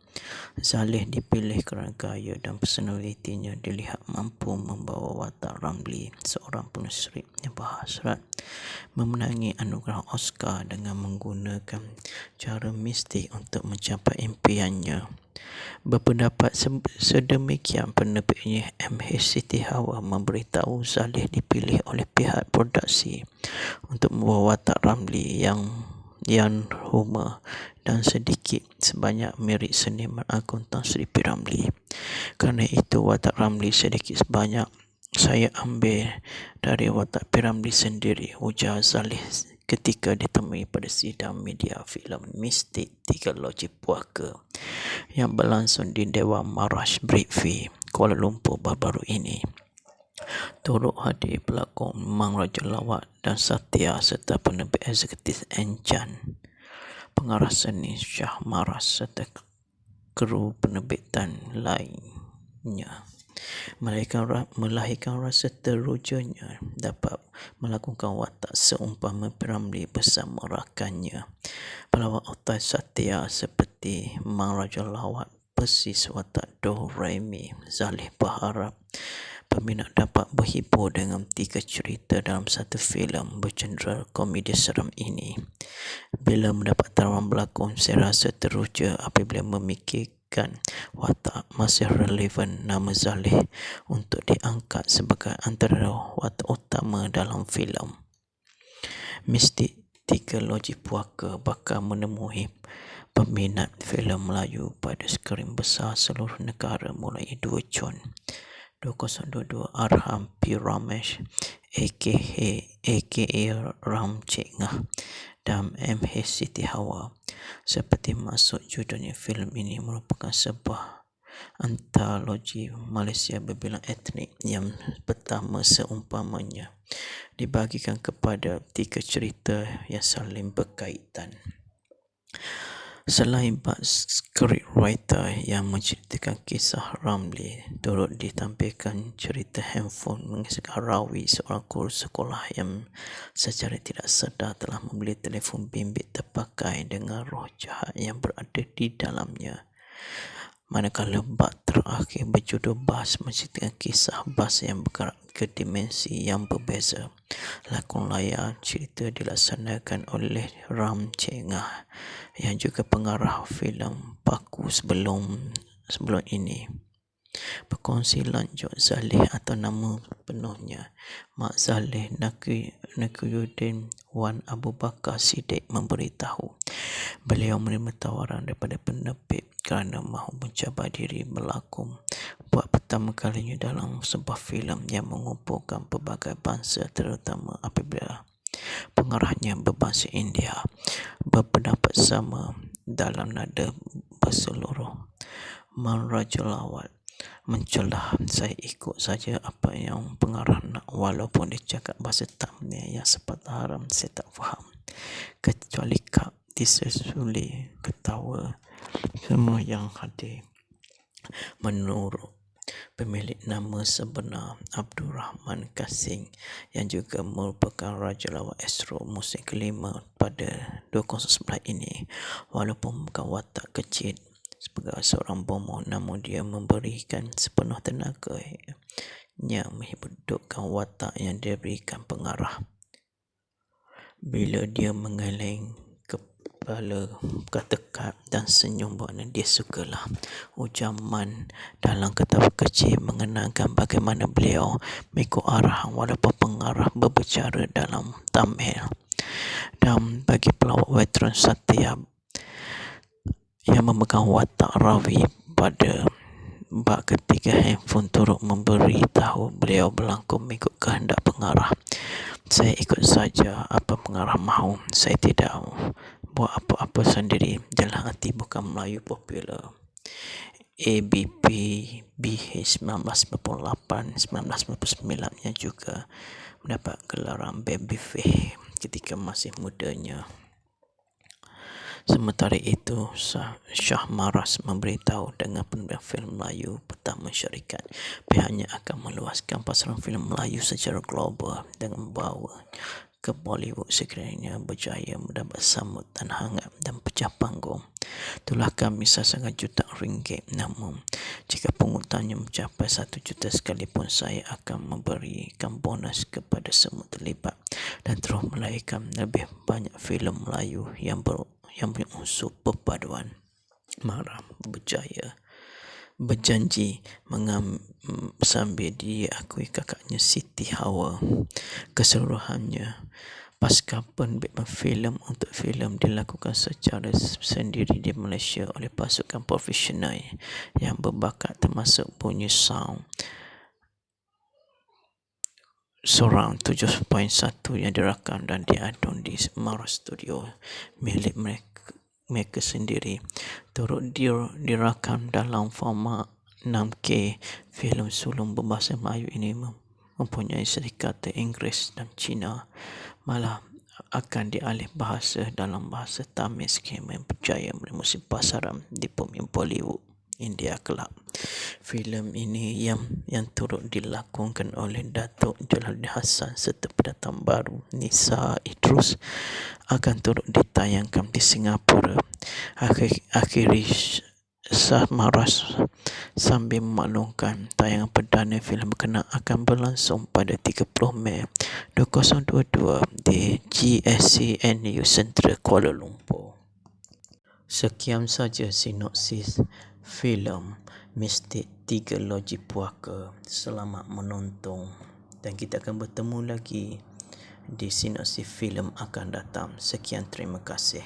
Saleh dipilih kerana gaya dan personalitinya dilihat mampu membawa watak Ramli, seorang penulis skrip yang berhasrat memenangi anugerah Oscar dengan menggunakan cara mistik untuk mencapai impiannya. Berpendapat sedemikian, penerbitnya MH Siti Hawa memberitahu Saleh dipilih oleh pihak produksi untuk membawa watak Ramli yang humor dan sedikit sebanyak mirip seniman agung Tan Sri P. Ramlee. Kerana itu watak Ramli sedikit sebanyak saya ambil dari watak P. Ramlee sendiri, ujar Saleh ketika ditemui pada sidang media filem Mistik 3 Loji Puaka yang berlangsung di Dewan Marash Brickfield, Kuala Lumpur baru-baru ini. Turut hadir pelakon Mang Raja Lawat dan Satya serta penerbit eksekutif Enchan, pengarah seni Syah Maras serta kru penerbitan lainnya. Melahirkan rasa terujanya dapat melakukan watak seumpama Piramli bersama rakannya. Pelawak otai Satya seperti Mang Raja Lawat, persis watak Doraemi, Zalih berharap peminat dapat berhibur dengan 3 cerita dalam satu filem bergenre komedi seram ini. Bila mendapat tawaran berlakon, saya rasa teruja apabila memikirkan watak masih relevan nama Zalih untuk diangkat sebagai antara watak utama dalam filem. Mistik 3 Loji Puaka bakal menemui peminat filem Melayu pada skrin besar seluruh negara mulai 2 Jun 2022. Arham P. Ramesh aka Ram Cik Ngah dan MH Siti Hawa. Seperti maksud judulnya, filem ini merupakan sebuah antologi Malaysia berbilang etnik yang pertama seumpamanya, dibagikan kepada 3 cerita yang saling berkaitan. Selain bab scriptwriter yang menceritakan kisah Ramli, turut ditampilkan cerita handphone mengisahkan rawi seorang guru sekolah yang secara tidak sedar telah membeli telefon bimbit terpakai dengan roh jahat yang berada di dalamnya. Manakala bab terakhir berjudul Bas menceritakan kisah bas yang bergerak ke dimensi yang berbeza. Lakon layar cerita dilaksanakan oleh Ram Cik Ngah yang juga pengarah filem Paku sebelum ini. Berkongsi lanjut, Zalih atau nama penuhnya Mak Zalih Nakiyuddin Wan Abu Bakar Siddiq memberitahu beliau menerima tawaran daripada penerbit kerana mahu mencabar diri berlakon buat pertama kalinya dalam sebuah filem yang mengumpulkan pelbagai bangsa, terutama apabila pengarahnya berbangsa India. Berpendapat sama dalam nada berseluruh, Mang Raja Lawat mencelah, saya ikut saja apa yang pengarah nak, walaupun dia cakap bahasa Tamil yang sepatah haram saya tak faham. Kecuali Kak disusuli ketawa semua yang hadir. Menurut pemilik nama sebenar Abdul Rahman Kasing yang juga merupakan Raja Lawat Astro musim kelima pada 2011 ini, walaupun bukan watak kecil sebagai seorang bomoh, namun dia memberikan sepenuh tenaganya menghidupkan watak yang diberikan pengarah. Bila dia mengeleng kepala ketekak dan senyum bermakna dia sukalah, ujar Man dalam ketawa kecil mengenangkan bagaimana beliau mengikut arahan walaupun pengarah berbicara dalam Tamil. Dan bagi pelawak veteran Satya yang memegang watak rawi pada bab ketiga, handphone turut memberitahu beliau berlakon mengikut kehendak pengarah. Saya ikut saja apa pengarah mahu. Saya tidak buat apa-apa sendiri. Dalam hati bukan Melayu popular. ABP BH 1998-1999 yang juga mendapat gelaran Babyface ketika masih mudanya. Sementara itu, Syah Maras memberitahu dengan penerbitan filem Melayu pertama syarikat, pihaknya akan meluaskan pasaran filem Melayu secara global dengan membawa ke Bollywood sekiranya berjaya mendapat sambutan hangat dan pecah panggung. Itulah kami sasaran jutaan ringgit, namun jika pungutannya mencapai 1 juta sekalipun, saya akan memberikan bonus kepada semua terlibat dan terus melahirkan lebih banyak filem Melayu yang berunsur perpaduan. Maram berjanji sambil diakui kakaknya Siti Hawa. Keseluruhannya, pasca penerbitan filem untuk filem dilakukan secara sendiri di Malaysia oleh pasukan profesional yang berbakat, termasuk bunyi sound surround 7.1 yang dirakam dan diadun di Maras Studio milik mereka sendiri. Turut dirakam dalam format 6K. Filem sulung berbahasa Melayu ini mempunyai serikata Inggeris dan Cina, malah akan dialih bahasa dalam bahasa Tamil sekiranya berjaya menemusi pasaran di bumi Bollywood India kelak. Filem ini yang turut dilakonkan oleh Datuk Jalaluddin Hassan serta pendatang baru Nisa Idrus akan turut ditayangkan di Singapura. Akhiri Maras sambil memaklumkan tayangan perdana filem berkenaan akan berlangsung pada 30 Mei 2022 di GSCNU Central Kuala Lumpur. Sekian saja sinopsis filem Mistik 3 Loji Puaka. Selamat menonton dan kita akan bertemu lagi di sinopsis filem akan datang. Sekian, terima kasih.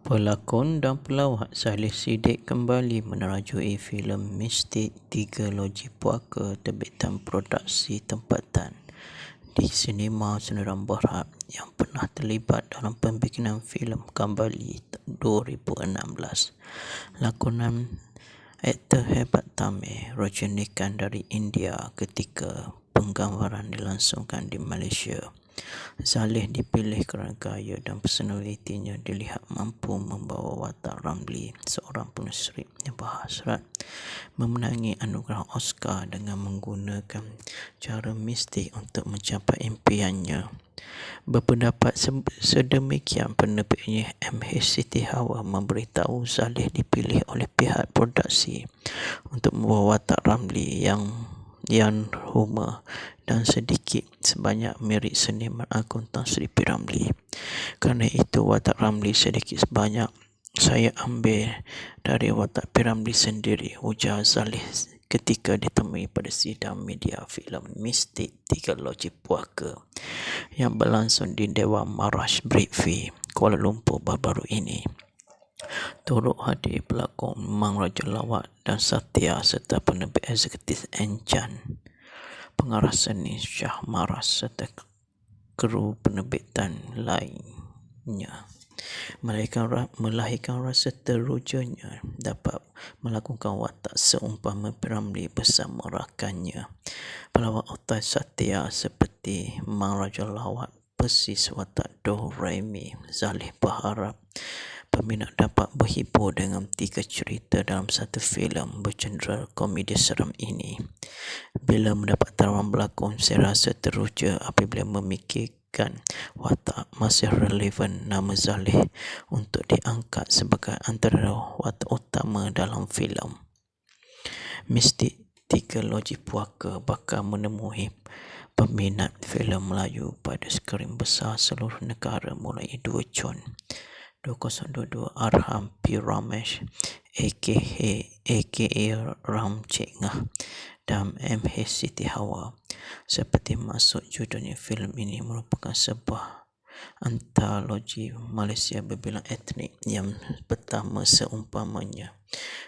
Pelakon dan pelawak Saleh Siddiq kembali menerajui filem Mistik 3 Loji Puaka terbitan produksi tempatan di sinema Sendirian Berhad yang pernah terlibat dalam pembikinan filem kembali 2016. Lakonan aktor hebat Tamil Rajinikanth dari India ketika penggambaran dilangsungkan di Malaysia. Saleh dipilih kerana gaya dan personalitinya dilihat mampu membawa watak Ramli, seorang penulis yang berhasrat memenangi anugerah Oscar dengan menggunakan cara mistik untuk mencapai impiannya. Berpendapat sedemikian, penerbitnya MH Siti Hawa memberitahu Saleh dipilih oleh pihak produksi untuk membawa watak Ramli yang humor dan sedikit sebanyak mirip seniman agung Tan Sri P. Ramlee. Kerana itu watak Ramlee sedikit sebanyak saya ambil dari watak P. Ramlee sendiri, ujar Saleh ketika ditemui pada sidang media filem Mistik 3 Loji Puaka yang berlangsung di Dewan Marash Britvi, Kuala Lumpur baru-baru ini. Turut hadir pelakon Mang Raja Lawak dan Satya serta penerbit eksekutif Enchan, pengarah seni Syah Maras serta kru penerbitan lainnya. Melahirkan rasa terujanya dapat melakukan watak seumpama Ramlee bersama rakannya pelawak utama Satya seperti Mang Raja Lawak persis watak Doraemi. Saleh berharap peminat dapat berhibur dengan 3 cerita dalam satu filem bercenderai komedi seram ini. Bila mendapat tawaran berlakon, saya rasa teruja apabila memikirkan watak masih relevan nama Saleh untuk diangkat sebagai antara watak utama dalam filem. Mistik 3 Loji Puaka bakal menemui peminat filem Melayu pada skrin besar seluruh negara mulai 2 Jun 2022. Arham P. Ramesh aka Ram Cik Ngah dan MH Siti Hawa seperti masuk judulnya, filem ini merupakan sebuah antologi Malaysia berbilang etnik yang pertama seumpamanya,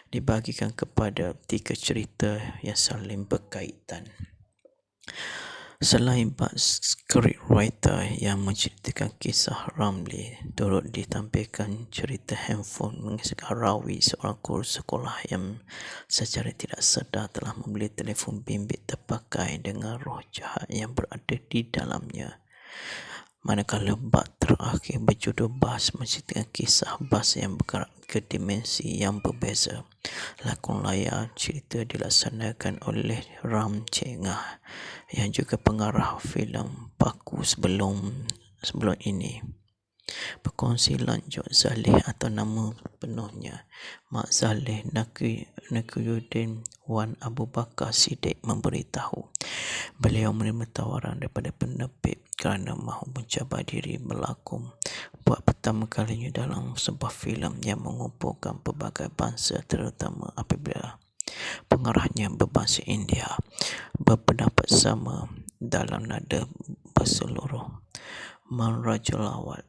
dibagikan kepada 3 cerita yang saling berkaitan. Selain bak scriptwriter yang menceritakan kisah Ramli, turut ditampilkan cerita handphone mengisahkan Rawi, seorang guru sekolah yang secara tidak sedar telah membeli telefon bimbit terpakai dengan roh jahat yang berada di dalamnya. Manakala bab terakhir berjudul Bas menceritakan kisah bas yang bergerak ke dimensi yang berbeza. Lakon layar cerita dilaksanakan oleh Ram Cik Ngah yang juga pengarah filem Paku sebelum ini. Berkongsi lanjut, Saleh atau nama penuhnya Mak Saleh Nakiyuddin Wan Abu Bakar Siddiq memberitahu beliau menerima tawaran daripada penerbit kerana mahu mencabar diri berlakon buat pertama kalinya dalam sebuah filem yang mengumpulkan pelbagai bangsa, terutama apabila pengarahnya berbahasa India. Berpendapat sama dalam nada berseluruh, Mang Raja Lawak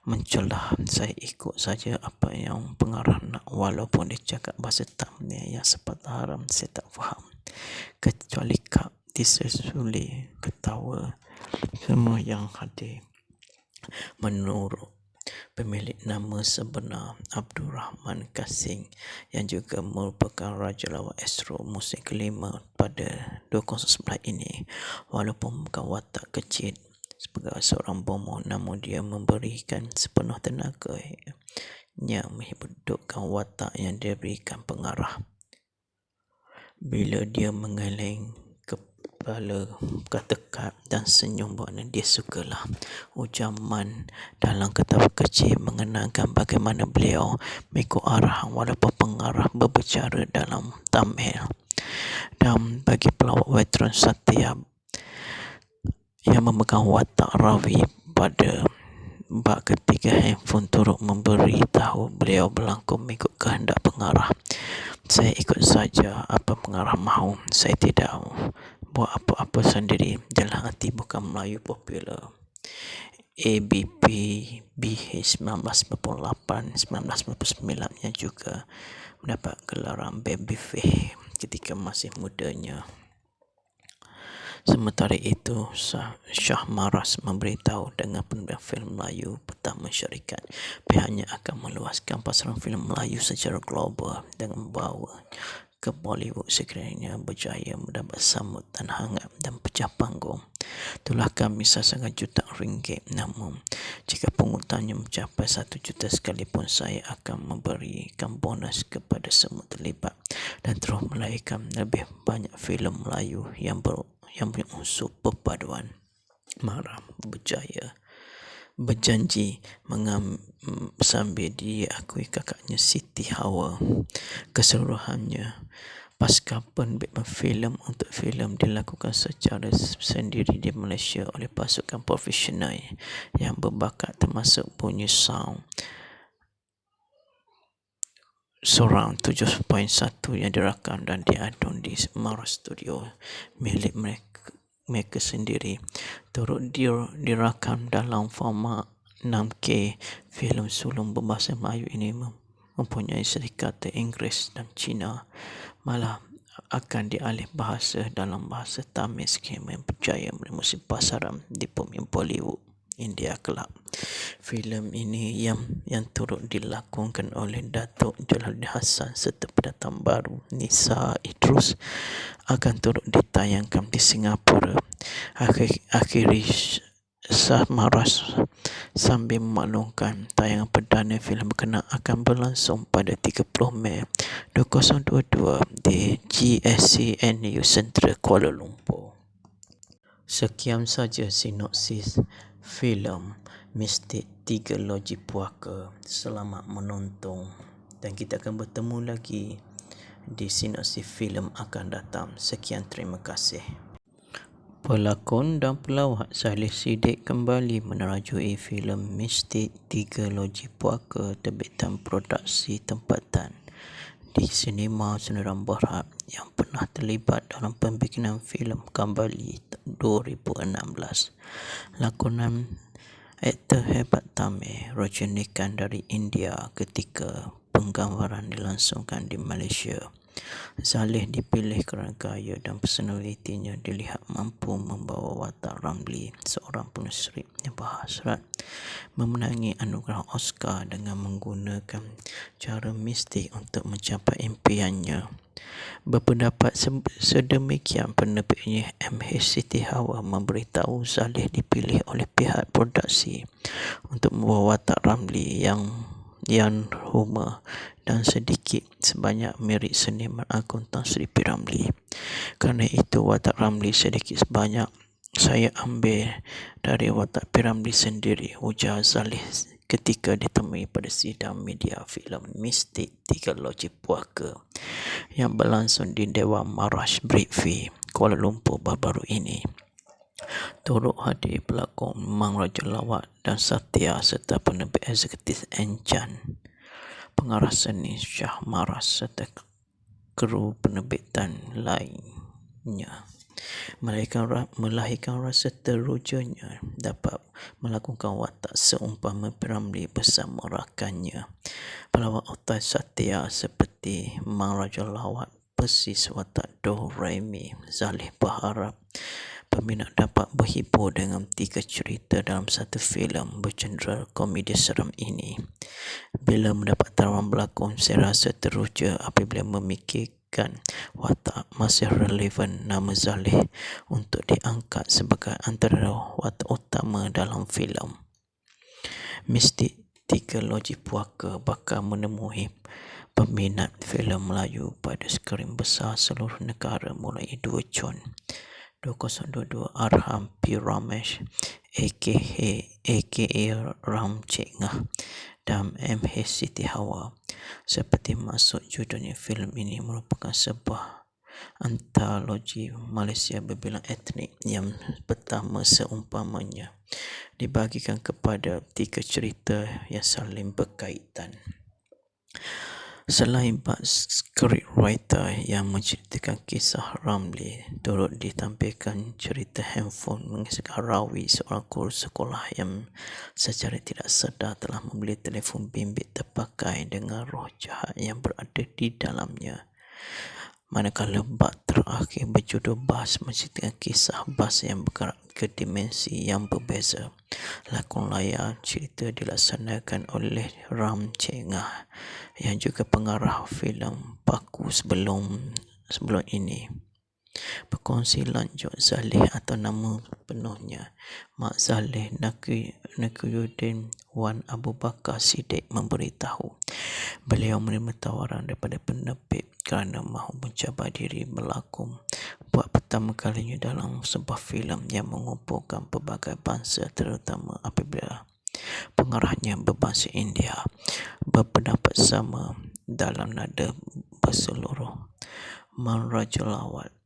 mencelah, saya ikut saja apa yang pengarah nak, walaupun dia cakap bahasa Tamil yang sepatah haram saya tak faham, kecuali Kak disesuli ketawa semua yang hadir menurut pemilik nama sebenar Abdul Rahman Kasing yang juga merupakan Raja Lawak Astro musim kelima pada 2011 ini. Walaupun bukan watak kecil sebagai seorang bomoh, namun dia memberikan sepenuh tenaganya menghidupkan watak yang diberikan pengarah. Bila dia mengeleng kepala, bertekad dan senyum berwarna dia sukalah. Ujar Man dalam ketawa kecil mengenangkan bagaimana beliau mengikut arahan walaupun pengarah berbicara dalam Tamil. Dan bagi pelawak veteran Satya yang memegang watak Ravi pada bab ketiga, handphone turut memberi tahu beliau berlakon mengikut kehendak pengarah. Saya ikut saja apa pengarah mahu. Saya tidak buat apa-apa sendiri. Dalam hati bukan Melayu popular. ABP BH 1998-1999 yang juga mendapat gelaran babyface ketika masih mudanya. Sementara itu, Shah Maras memberitahu dengan penerbit filem Melayu pertama syarikat, pihaknya akan meluaskan pasaran filem Melayu secara global dengan membawa ke Bollywood sekiranya berjaya mendapat sambutan hangat dan pecah panggung. Itulah kami sasaran juta ringgit, namun jika pungutannya mencapai 1 juta sekalipun, saya akan memberikan bonus kepada semua terlibat dan terus melahirkan lebih banyak filem Melayu yang berunsur perpaduan. Maram berjanji sambil diakui kakaknya Siti Hawa. Keseluruhannya, pasca penerbitan filem untuk filem dilakukan secara sendiri di Malaysia oleh pasukan profesional yang berbakat, termasuk bunyi sound surround 7.1 yang dirakam dan diadun di Maras Studio milik mereka sendiri. Turut dirakam dalam format 6K. Filem sulung berbahasa Melayu ini mempunyai serikata Inggeris dan Cina, malah akan dialih bahasa dalam bahasa Tamil sekiranya berjaya menemusi pasaran di bumi Bollywood India kelak. Filem ini yang turut dilakonkan oleh Datuk Jalaluddin Hassan serta pendatang baru Nisa Idrus akan turut ditayangkan di Singapura. Akhiri Shah Maras sambil memaklumkan tayangan perdana filem berkenaan akan berlangsung pada 30 Mei 2022 di GSCNU Central Kuala Lumpur. Sekian saja sinopsis filem Mistik 3 Loji Puaka. Selamat menonton dan kita akan bertemu lagi di sinopsis filem akan datang. Sekian, terima kasih. Pelakon dan pelawak Saleh Siddiq kembali menerajui filem Mistik 3 Loji Puaka terbitan produksi tempatan di Sinema Sendirian Berhad yang pernah terlibat dalam pembikinan filem kembali 2016. Lakonan aktor hebat Tamil Rajinikanth dari India ketika penggambaran dilangsungkan di Malaysia. Saleh dipilih kerana gaya dan personalitinya dilihat mampu membawa watak Ramli, seorang penulis yang berhasrat memenangi anugerah Oscar dengan menggunakan cara mistik untuk mencapai impiannya. Berpendapat sedemikian, penerbitnya MH Siti Hawa memberitahu Saleh dipilih oleh pihak produksi untuk membawa watak Ramli yang humor dan sedikit sebanyak mirip seniman agung Tan Sri P. Ramlee. Kerana itu watak Ramli sedikit sebanyak saya ambil dari watak P. Ramlee sendiri, ujar Saleh ketika ditemui pada sidang media filem Mistik 3 Loji Puaka yang berlangsung di Dewan Marash Bridgeview, Kuala Lumpur baru-baru ini. Turut hadir pelakon Mang Raja Lawak dan Satya serta penerbit eksekutif Enchan, pengarah seni Shah Maras serta kru penerbitan lainnya. Melahirkan rasa terujanya dapat melakukan watak seumpama Ramli bersama rakannya. Pelawak utama Satya seperti Mang Raja Lawak persis watak Do Remi. Saleh berharap peminat dapat berhibur dengan 3 cerita dalam satu filem bergenre komedi seram ini. Bila mendapat tawaran berlakon, saya rasa teruja apabila memikirkan watak masih relevan nama Zaleh untuk diangkat sebagai antara watak utama dalam filem. Mistik 3 loji puaka bakal menemui peminat filem Melayu pada skrin besar seluruh negara mulai 2 Jun 2022. Arham P. Ramesh aka Ram Cik Ngah dan MH Siti Hawa. Seperti maksud judulnya, filem ini merupakan sebuah antologi Malaysia berbilang etnik yang pertama seumpamanya dibagikan kepada 3 cerita yang saling berkaitan. Selain bak scriptwriter yang menceritakan kisah Ramli, turut ditampilkan cerita handphone mengisahkan rawi seorang guru sekolah yang secara tidak sedar telah membeli telefon bimbit terpakai dengan roh jahat yang berada di dalamnya. Manakala bab terakhir berjudul Bas menceritakan kisah bas yang bergerak ke dimensi yang berbeza. Lakon layar cerita dilaksanakan oleh Ram Cik Ngah yang juga pengarah filem Paku sebelum ini. Berkongsi lanjut, Zaleh atau nama penuhnya Mak Zaleh Nakiyuddin Wan Abu Bakar Siddiq memberitahu beliau menerima tawaran daripada penerbit kerana mahu mencabar diri berlakon buat pertama kalinya dalam sebuah filem yang mengumpulkan pelbagai bangsa, terutama apabila pengarahnya berbangsa India berpendapat sama dalam nada berseluruh. Man Rajulawat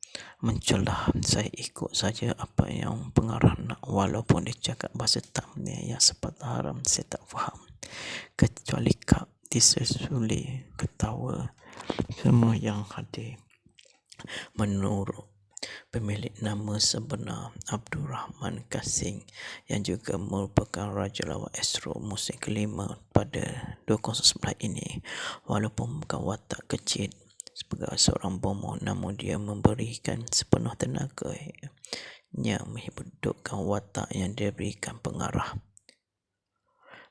mencelah, saya ikut saja apa yang pengarah nak, walaupun dia cakap bahasa Tamil yang sepatah haram saya tak faham. Kecuali Kak disesuli ketawa semua yang hadir. Menurut pemilik nama sebenar Abdul Rahman Kasing yang juga merupakan Raja Lawak Astro musim kelima pada 2011 ini, walaupun bukan watak kecil sebagai seorang bomo, namun dia memberikan sepenuh tenaganya menghidupkan watak yang diberikan pengarah.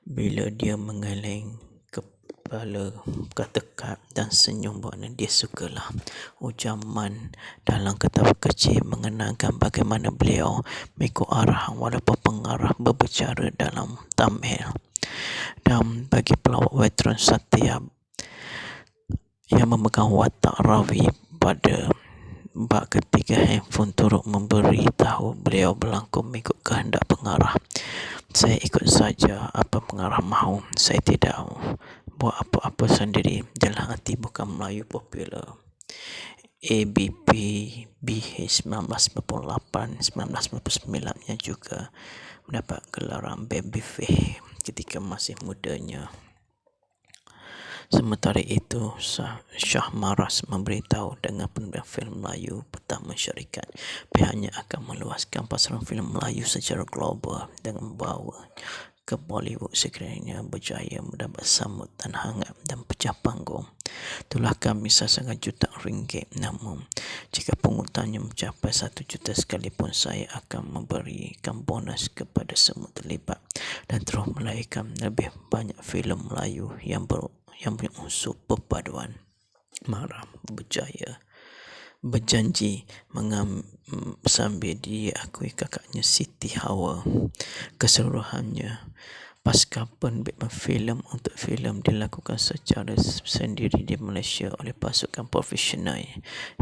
Bila dia menggeleng kepala ketekap dan senyum bermakna dia sukalah, ujar Man dalam ketawa kecil mengenangkan bagaimana beliau mengikut arahan walaupun pengarah berbicara dalam Tamil. Dan bagi pelawak veteran Satya yang memegang watak rawi pada bab ketiga, handphone turut memberi tahu beliau berlakon mengikut kehendak pengarah. Saya ikut saja apa pengarah mahu, saya tidak buat apa-apa sendiri. Dalam hati bukan Melayu popular. ABP BH 1998-1999 yang juga mendapat gelaran Babyface ketika masih mudanya. Sementara itu, Shah Maras memberitahu dengan penerbit filem Melayu pertama syarikat pihaknya akan meluaskan pasaran filem Melayu secara global dengan membawa ke Bollywood sekiranya berjaya mendapat sambutan hangat dan pecah panggung. Itulah kami sasaran jutaan ringgit, namun jika pungutannya mencapai 1 juta sekalipun, saya akan memberikan bonus kepada semua terlibat dan terus melahirkan lebih banyak filem Melayu yang berunsur perpaduan. Maram berjanji sambil diakui kakaknya Siti Hawa. Keseluruhannya, pasca penerbitan filem untuk filem dilakukan secara sendiri di Malaysia oleh pasukan profesional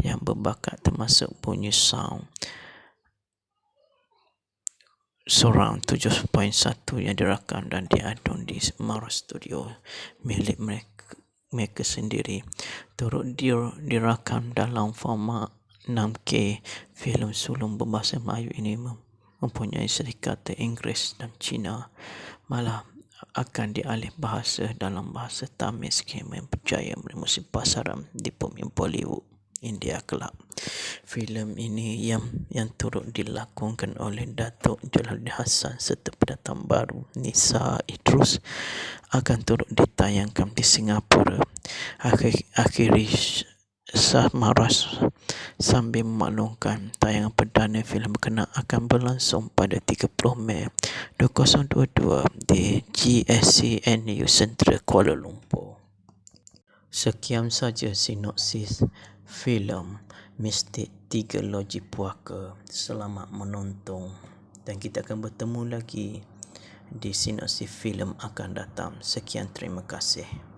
yang berbakat, termasuk bunyi sound surround 7.1 yang dirakam dan diadun di Maras Studio milik mereka sendiri. Turut dirakam dalam format 6K. Filem sulung berbahasa Melayu ini mempunyai serikata Inggeris dan Cina, malah akan dialih bahasa dalam bahasa Tamil sekiranya berjaya menemui pasaran di bumi Bollywood India kelak. Filem ini yang turut dilakonkan oleh Datuk Jalaluddin Hassan serta pendatang baru Nisa Idrus akan turut ditayangkan di Singapura akhir Samaras sambil memaklumkan tayangan perdana filem berkenaan akan berlangsung pada 30 Mei 2022 di GSCNU Central Kuala Lumpur. Sekian saja sinopsis filem Mistik Tiga Loji Puaka. Selamat menonton dan kita akan bertemu lagi di sinopsis filem akan datang. Sekian, terima kasih.